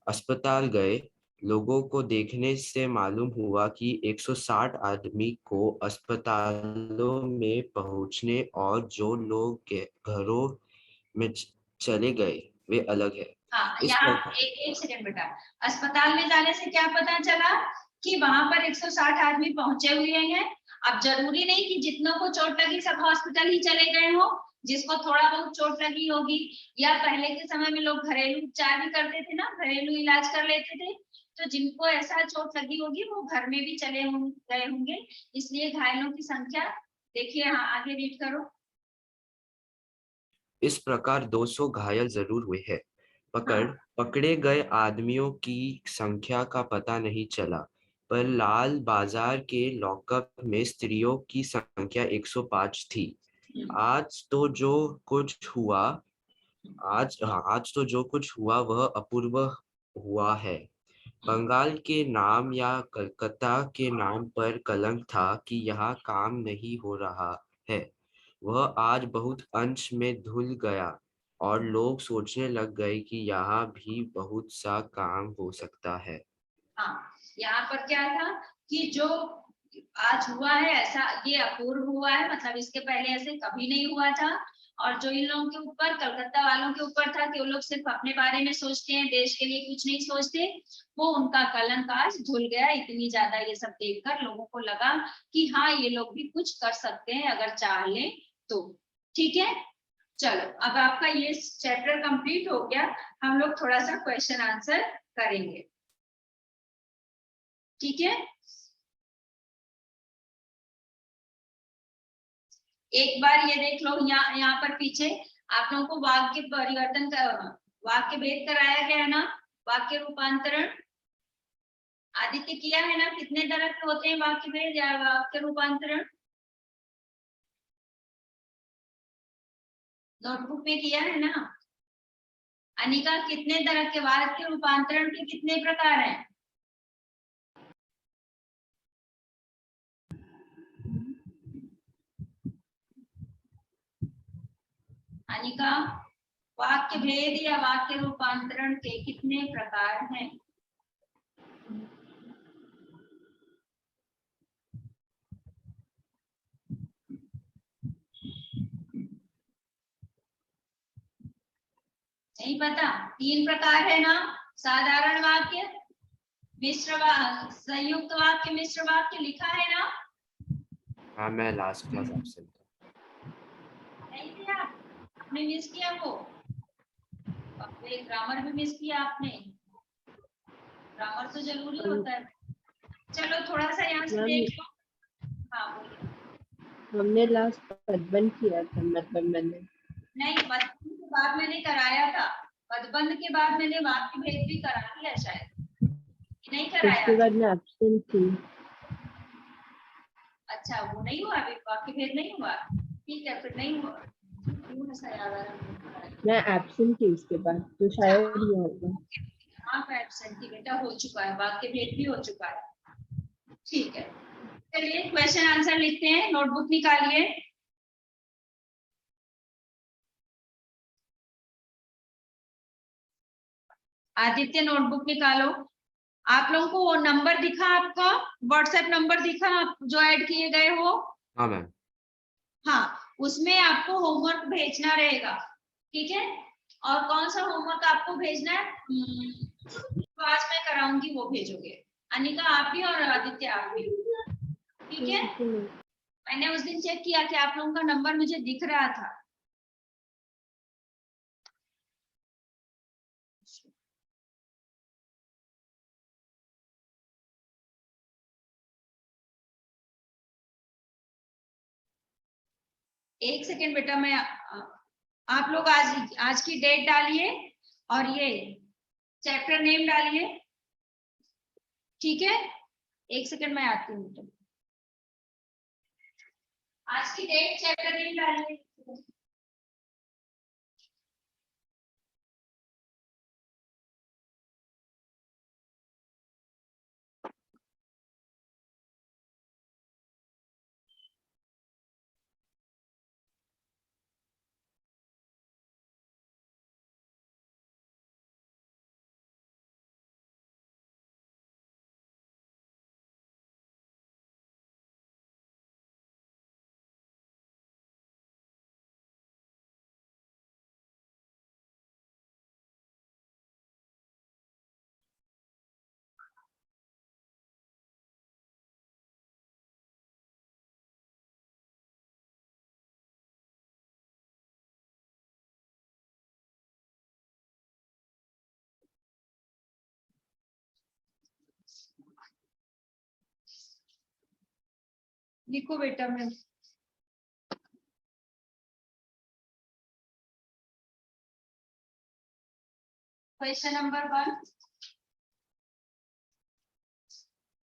अस्पताल गए। लोगों को देखने से मालूम हुआ कि 160 आदमी को अस्पतालों में पहुंचने और जो लोग के घरों में चले गए वे अलग है। हाँ इस यहाँ प्रकार एक सेकंड बेटा। अस्पताल में जाने से क्या पता चला कि वहां पर 160 आदमी पहुंचे हुए हैं। अब जरूरी नहीं कि जितनों को चोट लगी सब हॉस्पिटल ही चले गए हो। जिसको थोड़ा बहुत चोट लगी होगी या पहले के समय में लोग घरेलू उपचार भी करते थे ना, घरेलू इलाज कर लेते थे, तो जिनको ऐसा चोट लगी होगी वो घर में भी चले गए होंगे। इसलिए घायलों की संख्या देखिए। हाँ आगे रीड करो। इस प्रकार 200 घायल जरूर हुए हैं। हाँ पकड़े गए आदमियों की संख्या का पता नहीं चला, पर लाल बाजार के लॉकअप में स्त्रियों की संख्या 105 थी। आज तो जो कुछ हुआ आज तो जो कुछ हुआ वह अपूर्व हुआ है। बंगाल के नाम या कलकत्ता के नाम पर कलंक था कि यहाँ काम नहीं हो रहा है, वह आज बहुत अंश में धुल गया और लोग सोचने लग गए कि यहाँ भी बहुत सा काम हो सकता है। हाँ यहाँ पर क्या था कि जो आज हुआ है ऐसा ये अपूर्व हुआ है, मतलब इसके पहले ऐसे कभी नहीं हुआ था। और जो इन लोगों के ऊपर कलकत्ता वालों के ऊपर था कि वो लोग सिर्फ अपने बारे में सोचते हैं, देश के लिए कुछ नहीं सोचते, वो उनका कलंक आज धुल गया। इतनी ज्यादा ये सब देखकर लोगों को लगा कि हाँ ये लोग भी कुछ कर सकते हैं अगर चाह लें तो। ठीक है चलो अब आपका ये चैप्टर कंप्लीट हो गया। हम लोग थोड़ा सा क्वेश्चन आंसर करेंगे। ठीक है एक बार ये देख लो यहाँ पर पीछे आप लोगों को वाक्य परिवर्तन का वाक्य भेद कराया गया है ना। वाक्य रूपांतरण आदित्य किया है ना। कितने तरह के होते हैं वाक्य भेद या वाक्य रूपांतरण? नोटबुक में किया है ना। अनिका कितने तरह के वाक्य रूपांतरण के कितने प्रकार हैं? अनिका, वाक्य भेद या वाक्य रूपांतरण के कितने प्रकार हैं? नहीं पता? 3 प्रकार है ना, साधारण वाक्य, मिश्र वाक्य, संयुक्त वाक्य, मिश्र वाक्य, लिखा है ना? हाँ, मैं लास्ट क्लास एब्सेंट था। नहीं थे आप? आपने मिस किया वो? ग्रामर भी मिस किया आपने? ग्रामर तो जरूरी होता है। चलो थोड़ा सा यहाँ से देख लो। हाँ बोलिए। हमने लास्ट पदबंध किया था, मतलब मैंने नहीं, पदबंध के बाद मैंने कराया था। पदबंध के बाद मैंने वाक्य भेद भी करा दिया शायद, नहीं कराया? उसके बाद मैं एब्सेंट थी। अच्छा, वो नहीं हुआ अभी, वाक्य भेद नहीं हुआ? ठीक है, फिर नहीं हुआ। क्यों ऐसा याद आ रहा है? मैं एब्सेंट थी उसके बाद, तो शायद ये होगा। आप एब्सेंट थी बेटा, हो चुका है, वाक्य भेद भी हो चुका है। ठीक है, चलिए क्वेश्चन आंसर लिखते हैं। नोटबुक निकालिए। आदित्य नोटबुक निकालो। आप लोगों को वो नंबर दिखा, आपका व्हाट्सएप नंबर दिखा आप जो ऐड किए गए हो? हाँ मैम। हाँ, उसमें आपको होमवर्क भेजना रहेगा, ठीक है? और कौन सा होमवर्क आपको भेजना है? तो आज मैं कराऊंगी, वो भेजोगे। अनिका आप भी और आदित्य आप भी, ठीक है? मैंने उस दिन चेक किया कि आप लोगों का नंबर मुझे दिख रहा था। एक सेकेंड बेटा, मैं आप लोग आज की डेट डालिए और ये चैप्टर नेम डालिए, ठीक है? एक सेकेंड मैं आती हूँ। तो आज की डेट, चैप्टर नेम डालिए। लिखो बेटा। मैं क्वेश्चन नंबर 1,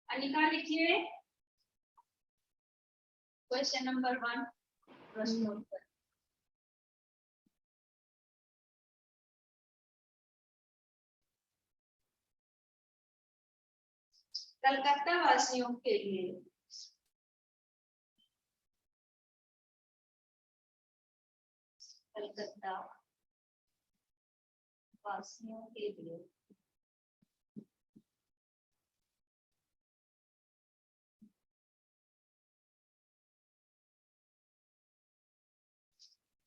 अनिका लिखिए। क्वेश्चन नंबर 1, प्रश्नोत्तर। कलकत्ता वासियों के लिए कलकत्ता वासियों के लिए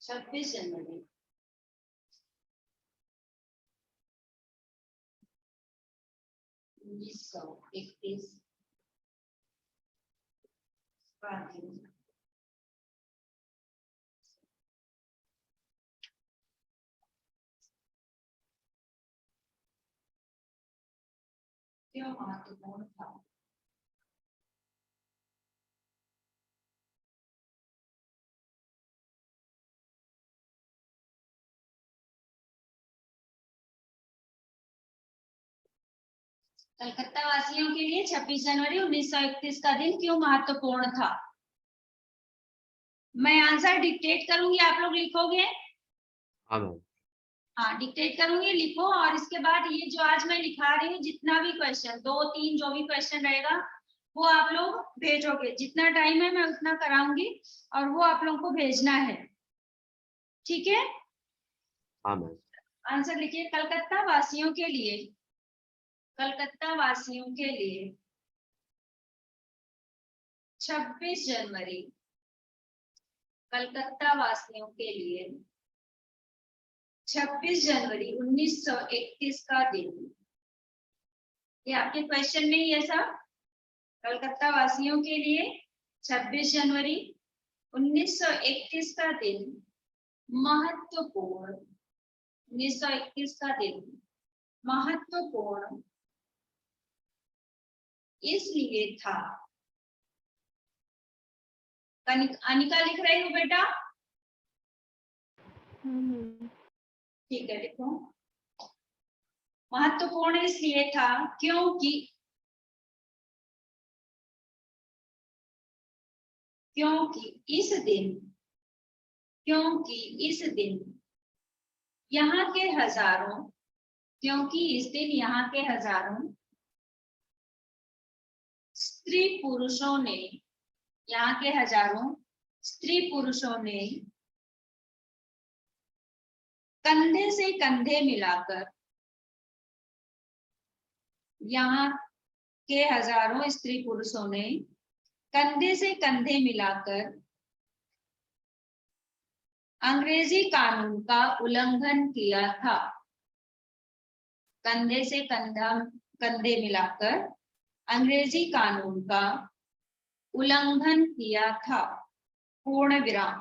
छब्बीस जनवरी 1931 क्यों महत्वपूर्ण था? कलकत्ता वासियों के लिए 26 जनवरी 1931 का दिन क्यों महत्वपूर्ण था? मैं आंसर डिक्टेट करूंगी, आप लोग लिखोगे? हाँ मैम। हाँ, डिक्टेट करूंगी, लिखो। और इसके बाद ये जो आज मैं लिखा रही हूँ, जितना भी क्वेश्चन, 2-3 जो भी क्वेश्चन रहेगा, वो आप लोग भेजोगे। जितना टाइम है मैं उतना कराऊंगी और वो आप लोगों को भेजना है, ठीक है? हाँ मैम। आंसर लिखिए। कलकत्ता वासियों के लिए, कलकत्ता वासियों के लिए 26 जनवरी, कलकत्ता वासियों के लिए 26 जनवरी 1931 का दिन। ये आपके क्वेश्चन में ही है सब। कलकत्ता वासियों के लिए 26 जनवरी 1931 का दिन महत्वपूर्ण, 1931 का दिन महत्वपूर्ण इसलिए था। अनिका लिख रही हो बेटा? ठीक है, लिखो। महत्वपूर्ण इसलिए था क्योंकि इस दिन, क्योंकि इस दिन यहाँ के हजारों, क्योंकि इस दिन यहाँ के हजारों स्त्री पुरुषों ने, यहाँ के हजारों स्त्री पुरुषों ने कंधे से कंधे मिलाकर, यहाँ के हजारों स्त्री पुरुषों ने कंधे से कंधे मिलाकर अंग्रेजी कानून का उल्लंघन किया था। कंधे से कंधे मिलाकर अंग्रेजी कानून का उल्लंघन किया था, पूर्ण विराम,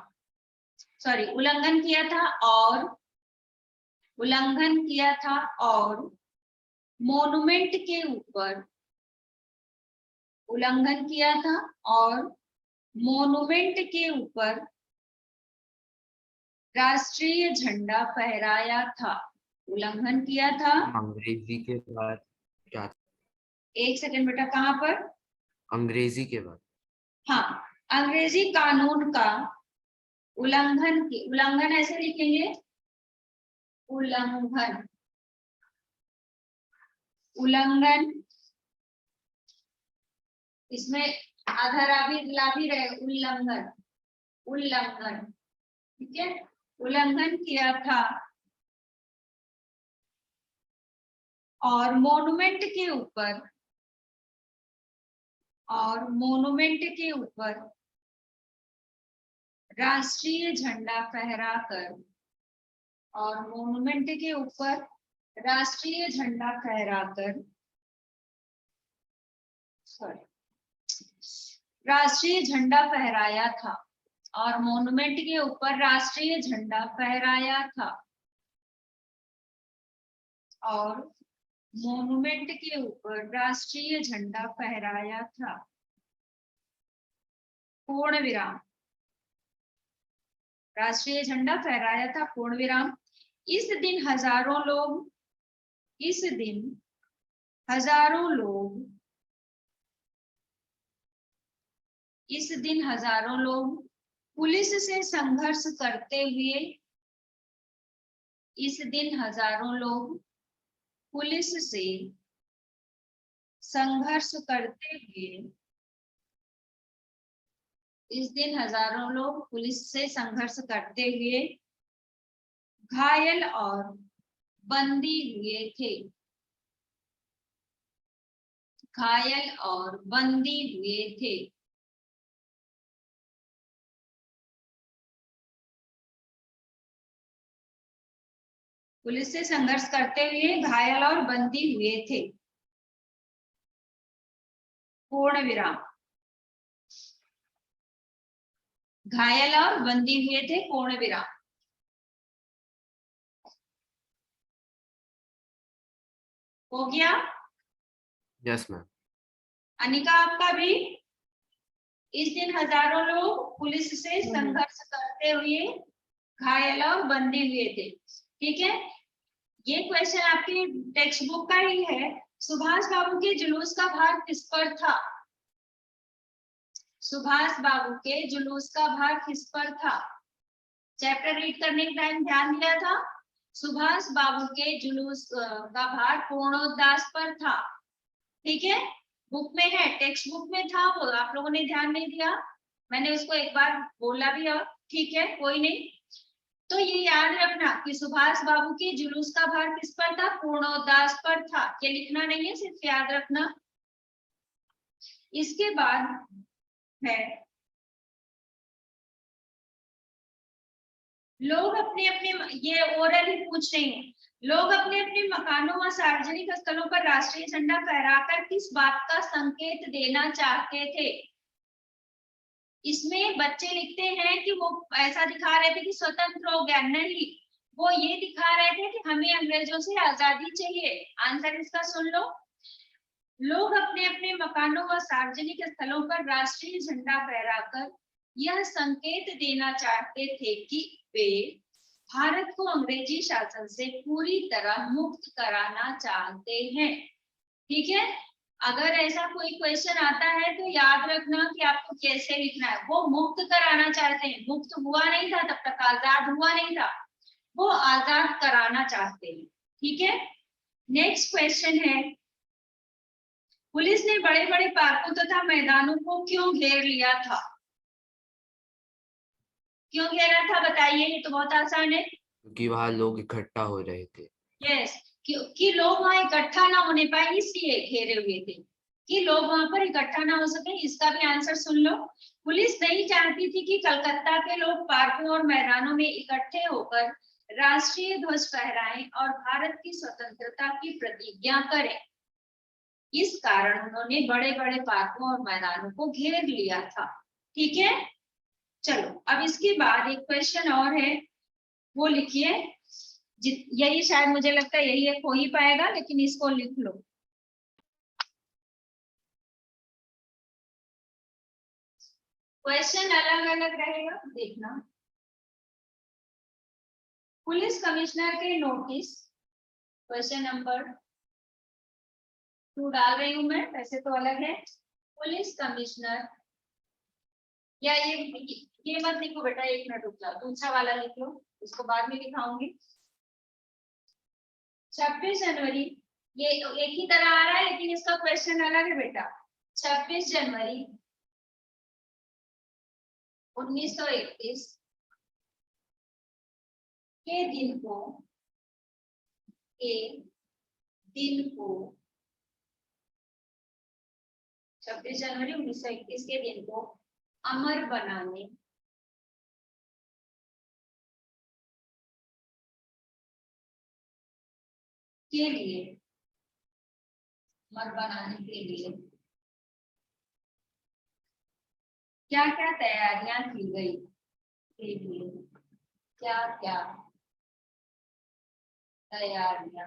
सॉरी, उल्लंघन किया था और उल्लंघन किया था और मॉन्यूमेंट के ऊपर, उल्लंघन किया था और मॉन्यूमेंट के ऊपर राष्ट्रीय झंडा फहराया था। उल्लंघन किया था। अंग्रेजी के बाद क्या? एक सेकंड बेटा, कहाँ पर? अंग्रेजी के बाद, हाँ, अंग्रेजी कानून का उल्लंघन, उल्लंघन ऐसे लिखेंगे, उल्लंघन, उल्लंघन, इसमें आधा ला भी रहे, उल्लंघन, उल्लंघन, ठीक है, उल्लंघन किया था और मॉन्यूमेंट के ऊपर, और मॉन्यूमेंट के ऊपर राष्ट्रीय झंडा फहराकर, और मॉन्यूमेंट के ऊपर राष्ट्रीय झंडा फहराकर, सॉरी, राष्ट्रीय झंडा फहराया था और मॉन्यूमेंट के ऊपर राष्ट्रीय झंडा फहराया था और मॉन्यूमेंट के ऊपर राष्ट्रीय झंडा फहराया था, पूर्ण विराम, राष्ट्रीय झंडा फहराया था, पूर्ण विराम। इस दिन हजारों लोग, इस दिन हजारों लोग, इस दिन हजारों लोग पुलिस से संघर्ष करते हुए, इस दिन हजारों लोग पुलिस से संघर्ष करते हुए, इस दिन हजारों लोग पुलिस से संघर्ष करते हुए घायल और बंदी हुए थे, घायल और बंदी हुए थे। पुलिस से संघर्ष करते हुए घायल और बंदी हुए थे, पूर्ण विराम, घायल और बंदी हुए थे, पूर्ण विराम। हो गया? Yes ma'am. अनिका आपका भी? इस दिन हजारों लोग पुलिस से संघर्ष करते हुए घायल और बंदी हुए थे, ठीक है। ये क्वेश्चन आपके टेक्स्ट बुक का ही है। सुभाष बाबू के जुलूस का भार किस पर था? सुभाष बाबू के जुलूस का भार किस पर था? चैप्टर रीड करने के टाइम ध्यान दिया था। सुभाष बाबू के जुलूस का भार पूर्णोदास पर था, ठीक है। बुक में है, टेक्स्ट बुक में था, वो आप लोगों ने ध्यान नहीं दिया, मैंने उसको एक बार बोला भी और ठीक है, कोई नहीं। तो ये याद रखना कि सुभाष बाबू के जुलूस का भार किस पर था, पूर्णोदास पर था। ये लिखना नहीं है, सिर्फ याद रखना। इसके बाद है लोग अपने अपने, ये ओरल ही पूछ रहे हैं, लोग अपने अपने मकानों व सार्वजनिक स्थलों पर राष्ट्रीय झंडा फहराकर किस बात का संकेत देना चाहते थे। इसमें बच्चे लिखते हैं कि वो ऐसा दिखा रहे थे कि स्वतंत्र हो गया, नहीं, वो ये दिखा रहे थे कि हमें अंग्रेजों से आजादी चाहिए। आंसर इसका सुन लो। लोग अपने अपने मकानों व सार्वजनिक स्थलों पर राष्ट्रीय झंडा फहराकर यह संकेत देना चाहते थे कि वे भारत को अंग्रेजी शासन से पूरी तरह मुक्त कराना चाहते हैं। ठीक है, अगर ऐसा कोई क्वेश्चन आता है तो याद रखना कि आपको कैसे लिखना है। वो मुक्त कराना चाहते हैं, मुक्त हुआ नहीं था तब तक, आजाद हुआ नहीं था, वो आजाद कराना चाहते हैं। ठीक है, नेक्स्ट क्वेश्चन है, पुलिस ने बड़े बड़े पार्कों तथा मैदानों को क्यों घेर लिया था? क्यों घेरा था बताइए, ये तो बहुत आसान है। क्योंकि वहां लोग इकट्ठा हो रहे थे। यस, क्योंकि लोग वहां इकट्ठा ना होने पाए इसलिए घेरे हुए थे, कि लोग वहां पर इकट्ठा ना हो सके। इसका भी आंसर सुन लो। पुलिस नहीं चाहती थी कि कलकत्ता के लोग पार्कों और मैदानों में इकट्ठे होकर राष्ट्रीय ध्वज फहराएं और भारत की स्वतंत्रता की प्रतिज्ञा करें। इस कारण उन्होंने बड़े बड़े पार्कों और मैदानों को घेर लिया था। ठीक है, चलो अब इसके बाद एक क्वेश्चन और है, वो लिखिए। यही शायद मुझे लगता है यही एक हो ही पाएगा, लेकिन इसको लिख लो। क्वेश्चन अलग अलग रहेगा, देखना। पुलिस कमिश्नर के नोटिस, क्वेश्चन नंबर 2 डाल रही हूं मैं, वैसे तो अलग है। पुलिस कमिश्नर, या ये मत लिखो बेटा, एक मिनट रुक जाओ, दूसरा वाला लिख लो, इसको बाद में दिखाऊंगी। 26 जनवरी, ये एक ही तरह आ रहा है लेकिन इसका क्वेश्चन अलग है बेटा। 26 जनवरी 1931 के दिन को 26 जनवरी 1931 के दिन को अमर बनाने के लिए, अमर बनाने के लिए क्या क्या तैयारियां की गई, के लिए क्या क्या तैयारियां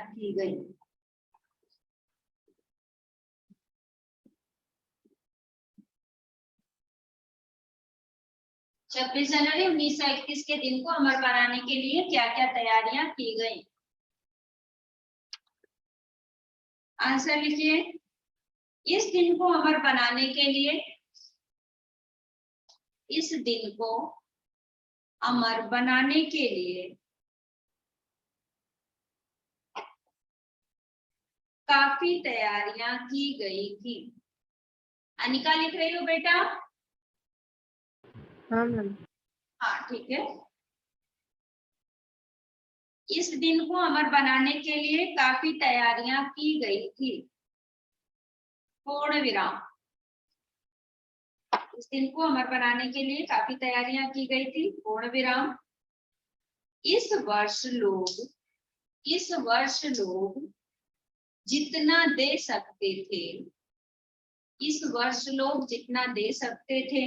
की गई। छब्बीस जनवरी 1931 के दिन को अमर बनाने के लिए क्या क्या तैयारियां की गई। आंसर लिखिए। इस दिन को अमर बनाने के लिए, इस दिन को अमर बनाने के लिए काफी तैयारियां की गई थी। अनिका लिख रही हो बेटा? हाँ मैम। हाँ ठीक है। इस दिन को अमर बनाने के लिए काफी तैयारियां की गई थी, पूर्ण विराम। इस दिन को अमर बनाने के लिए काफी तैयारियां की गई थी, पूर्ण विराम। इस वर्ष लोग जितना दे सकते थे, इस वर्ष लोग जितना दे सकते थे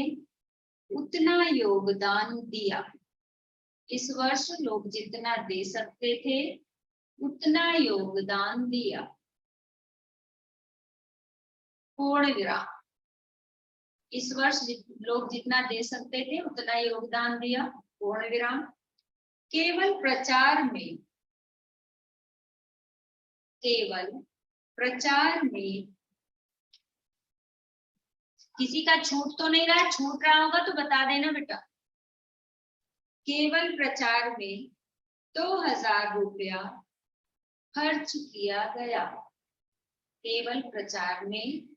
उतना योगदान दिया। इस वर्ष लोग जितना दे सकते थे उतना योगदान दिया, पूर्ण विराम। इस वर्ष लोग जितना दे सकते थे उतना योगदान दिया, पूर्ण विराम। केवल प्रचार में किसी का छूट तो नहीं रहा, छूट रहा होगा तो बता देना बेटा। केवल प्रचार में 2000 रुपया खर्च किया गया। केवल प्रचार में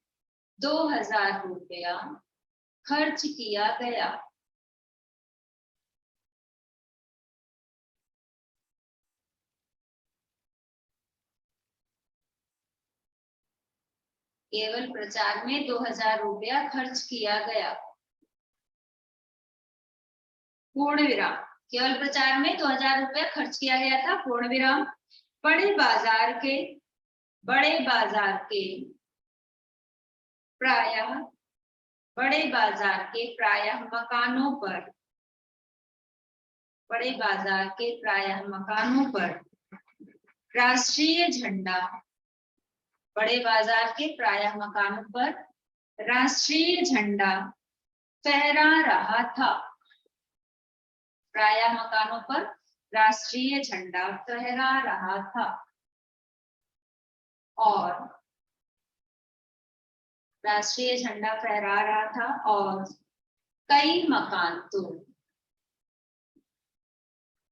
2000 रुपया खर्च किया गया। केवल प्रचार में 2000 रुपया खर्च किया गया। पूर्ण विराम। केवल प्रचार में 2000 रुपया खर्च किया गया था, पूर्ण विराम। बड़े बाजार के प्रायः मकानों पर राष्ट्रीय झंडा फहरा रहा था। प्रायः मकानों पर राष्ट्रीय झंडा फहरा रहा था। और राष्ट्रीय झंडा फहरा रहा था और कई मकान तो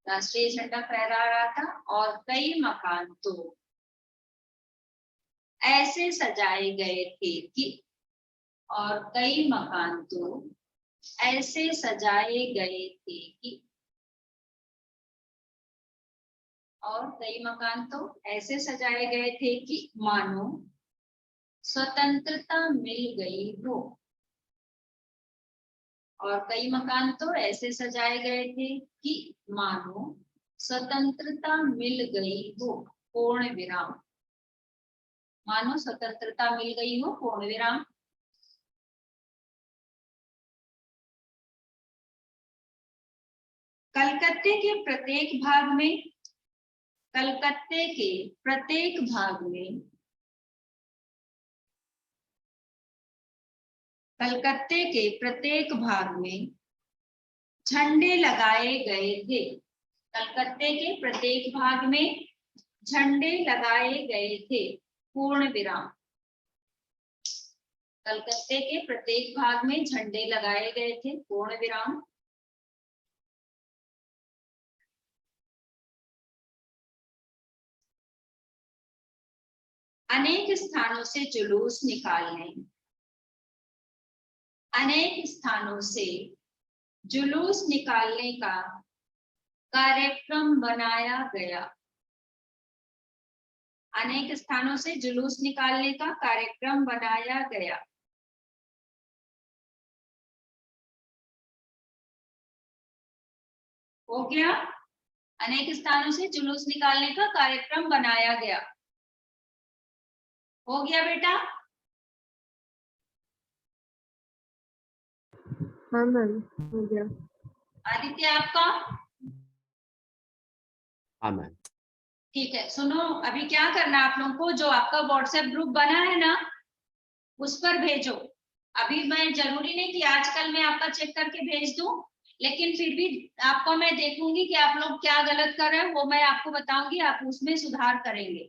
राष्ट्रीय झंडा फहरा रहा था और कई मकान तो ऐसे सजाए गए थे कि और कई मकान तो ऐसे सजाए गए थे कि और कई मकान तो ऐसे सजाए गए थे कि मानो स्वतंत्रता मिल गई हो। और कई मकान तो ऐसे सजाए गए थे कि मानो स्वतंत्रता मिल गई हो, पूर्ण विराम। मानो स्वतंत्रता मिल गई हो, पूर्ण विराम। कलकत्ते के प्रत्येक भाग में झंडे लगाए गए थे। कलकत्ते के प्रत्येक भाग में झंडे लगाए गए थे, पूर्ण विराम। कलकत्ते के प्रत्येक भाग में झंडे लगाए गए थे, पूर्ण विराम। अनेक स्थानों से जुलूस निकालने का कार्यक्रम बनाया गया। अनेक स्थानों से जुलूस निकालने का कार्यक्रम बनाया गया। हो गया? अनेक स्थानों से जुलूस निकालने का कार्यक्रम बनाया गया। हो गया बेटा? हाँ मैम, हो गया। आदित्य आपका? हाँ मैम। ठीक है, सुनो, अभी क्या करना है आप लोगों को, जो आपका व्हाट्सएप ग्रुप बना है ना, उस पर भेजो। अभी मैं जरूरी नहीं कि आजकल मैं आपका चेक करके भेज दूं, लेकिन फिर भी आपको मैं देखूंगी कि आप लोग क्या गलत कर रहे हैं, वो मैं आपको बताऊंगी, आप उसमें सुधार करेंगे।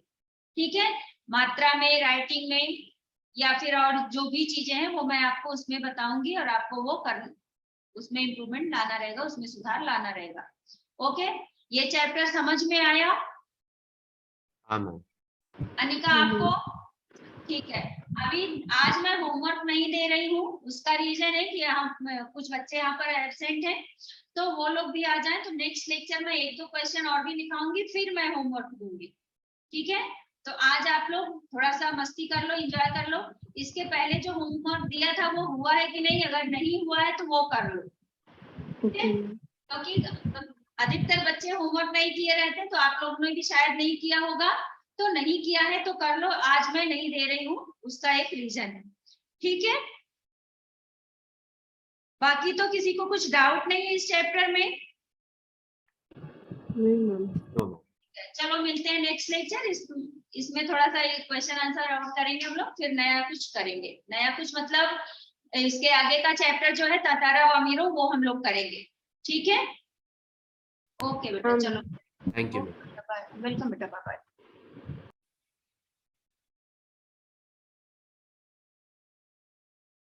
ठीक है? मात्रा में, राइटिंग में, या फिर और जो भी चीजें हैं वो मैं आपको उसमें बताऊंगी और आपको वो उसमें इम्प्रूवमेंट लाना रहेगा, उसमें सुधार लाना रहेगा। ओके, ये चैप्टर समझ में आया? हाँ मैम। अनिका आपको? ठीक है। अभी आज मैं होमवर्क नहीं दे रही हूँ, उसका रीजन है कि हम कुछ बच्चे यहाँ पर एब्सेंट हैं, तो वो लोग भी आ जाएं तो नेक्स्ट लेक्चर में 1-2 क्वेश्चन और भी लिखाऊंगी, फिर मैं होमवर्क दूंगी। ठीक है? तो आज आप लोग थोड़ा सा मस्ती कर लो, एंजॉय कर लो। इसके पहले जो होमवर्क दिया था वो हुआ है कि नहीं, अगर नहीं हुआ है तो वो कर लो। ठीक है? क्योंकि अधिकतर बच्चे होमवर्क नहीं किए रहते, तो आप लोगों ने भी शायद नहीं किया होगा, तो नहीं किया है तो कर लो। आज मैं नहीं दे रही हूँ, उसका एक रीजन है। ठीक है? बाकी तो किसी को कुछ डाउट नहीं है इस चैप्टर में? नहीं मैम। चलो मिलते हैं नेक्स्ट लेक्चर। इसमें थोड़ा सा क्वेश्चन आंसर और करेंगे हम लोग, फिर नया कुछ करेंगे। नया कुछ मतलब इसके आगे का चैप्टर जो है तातारा और अमीरो, वो हम लोग करेंगे। ठीक है? ओके बेटा, चलो। Thank you. वेलकम बेटा, बाय।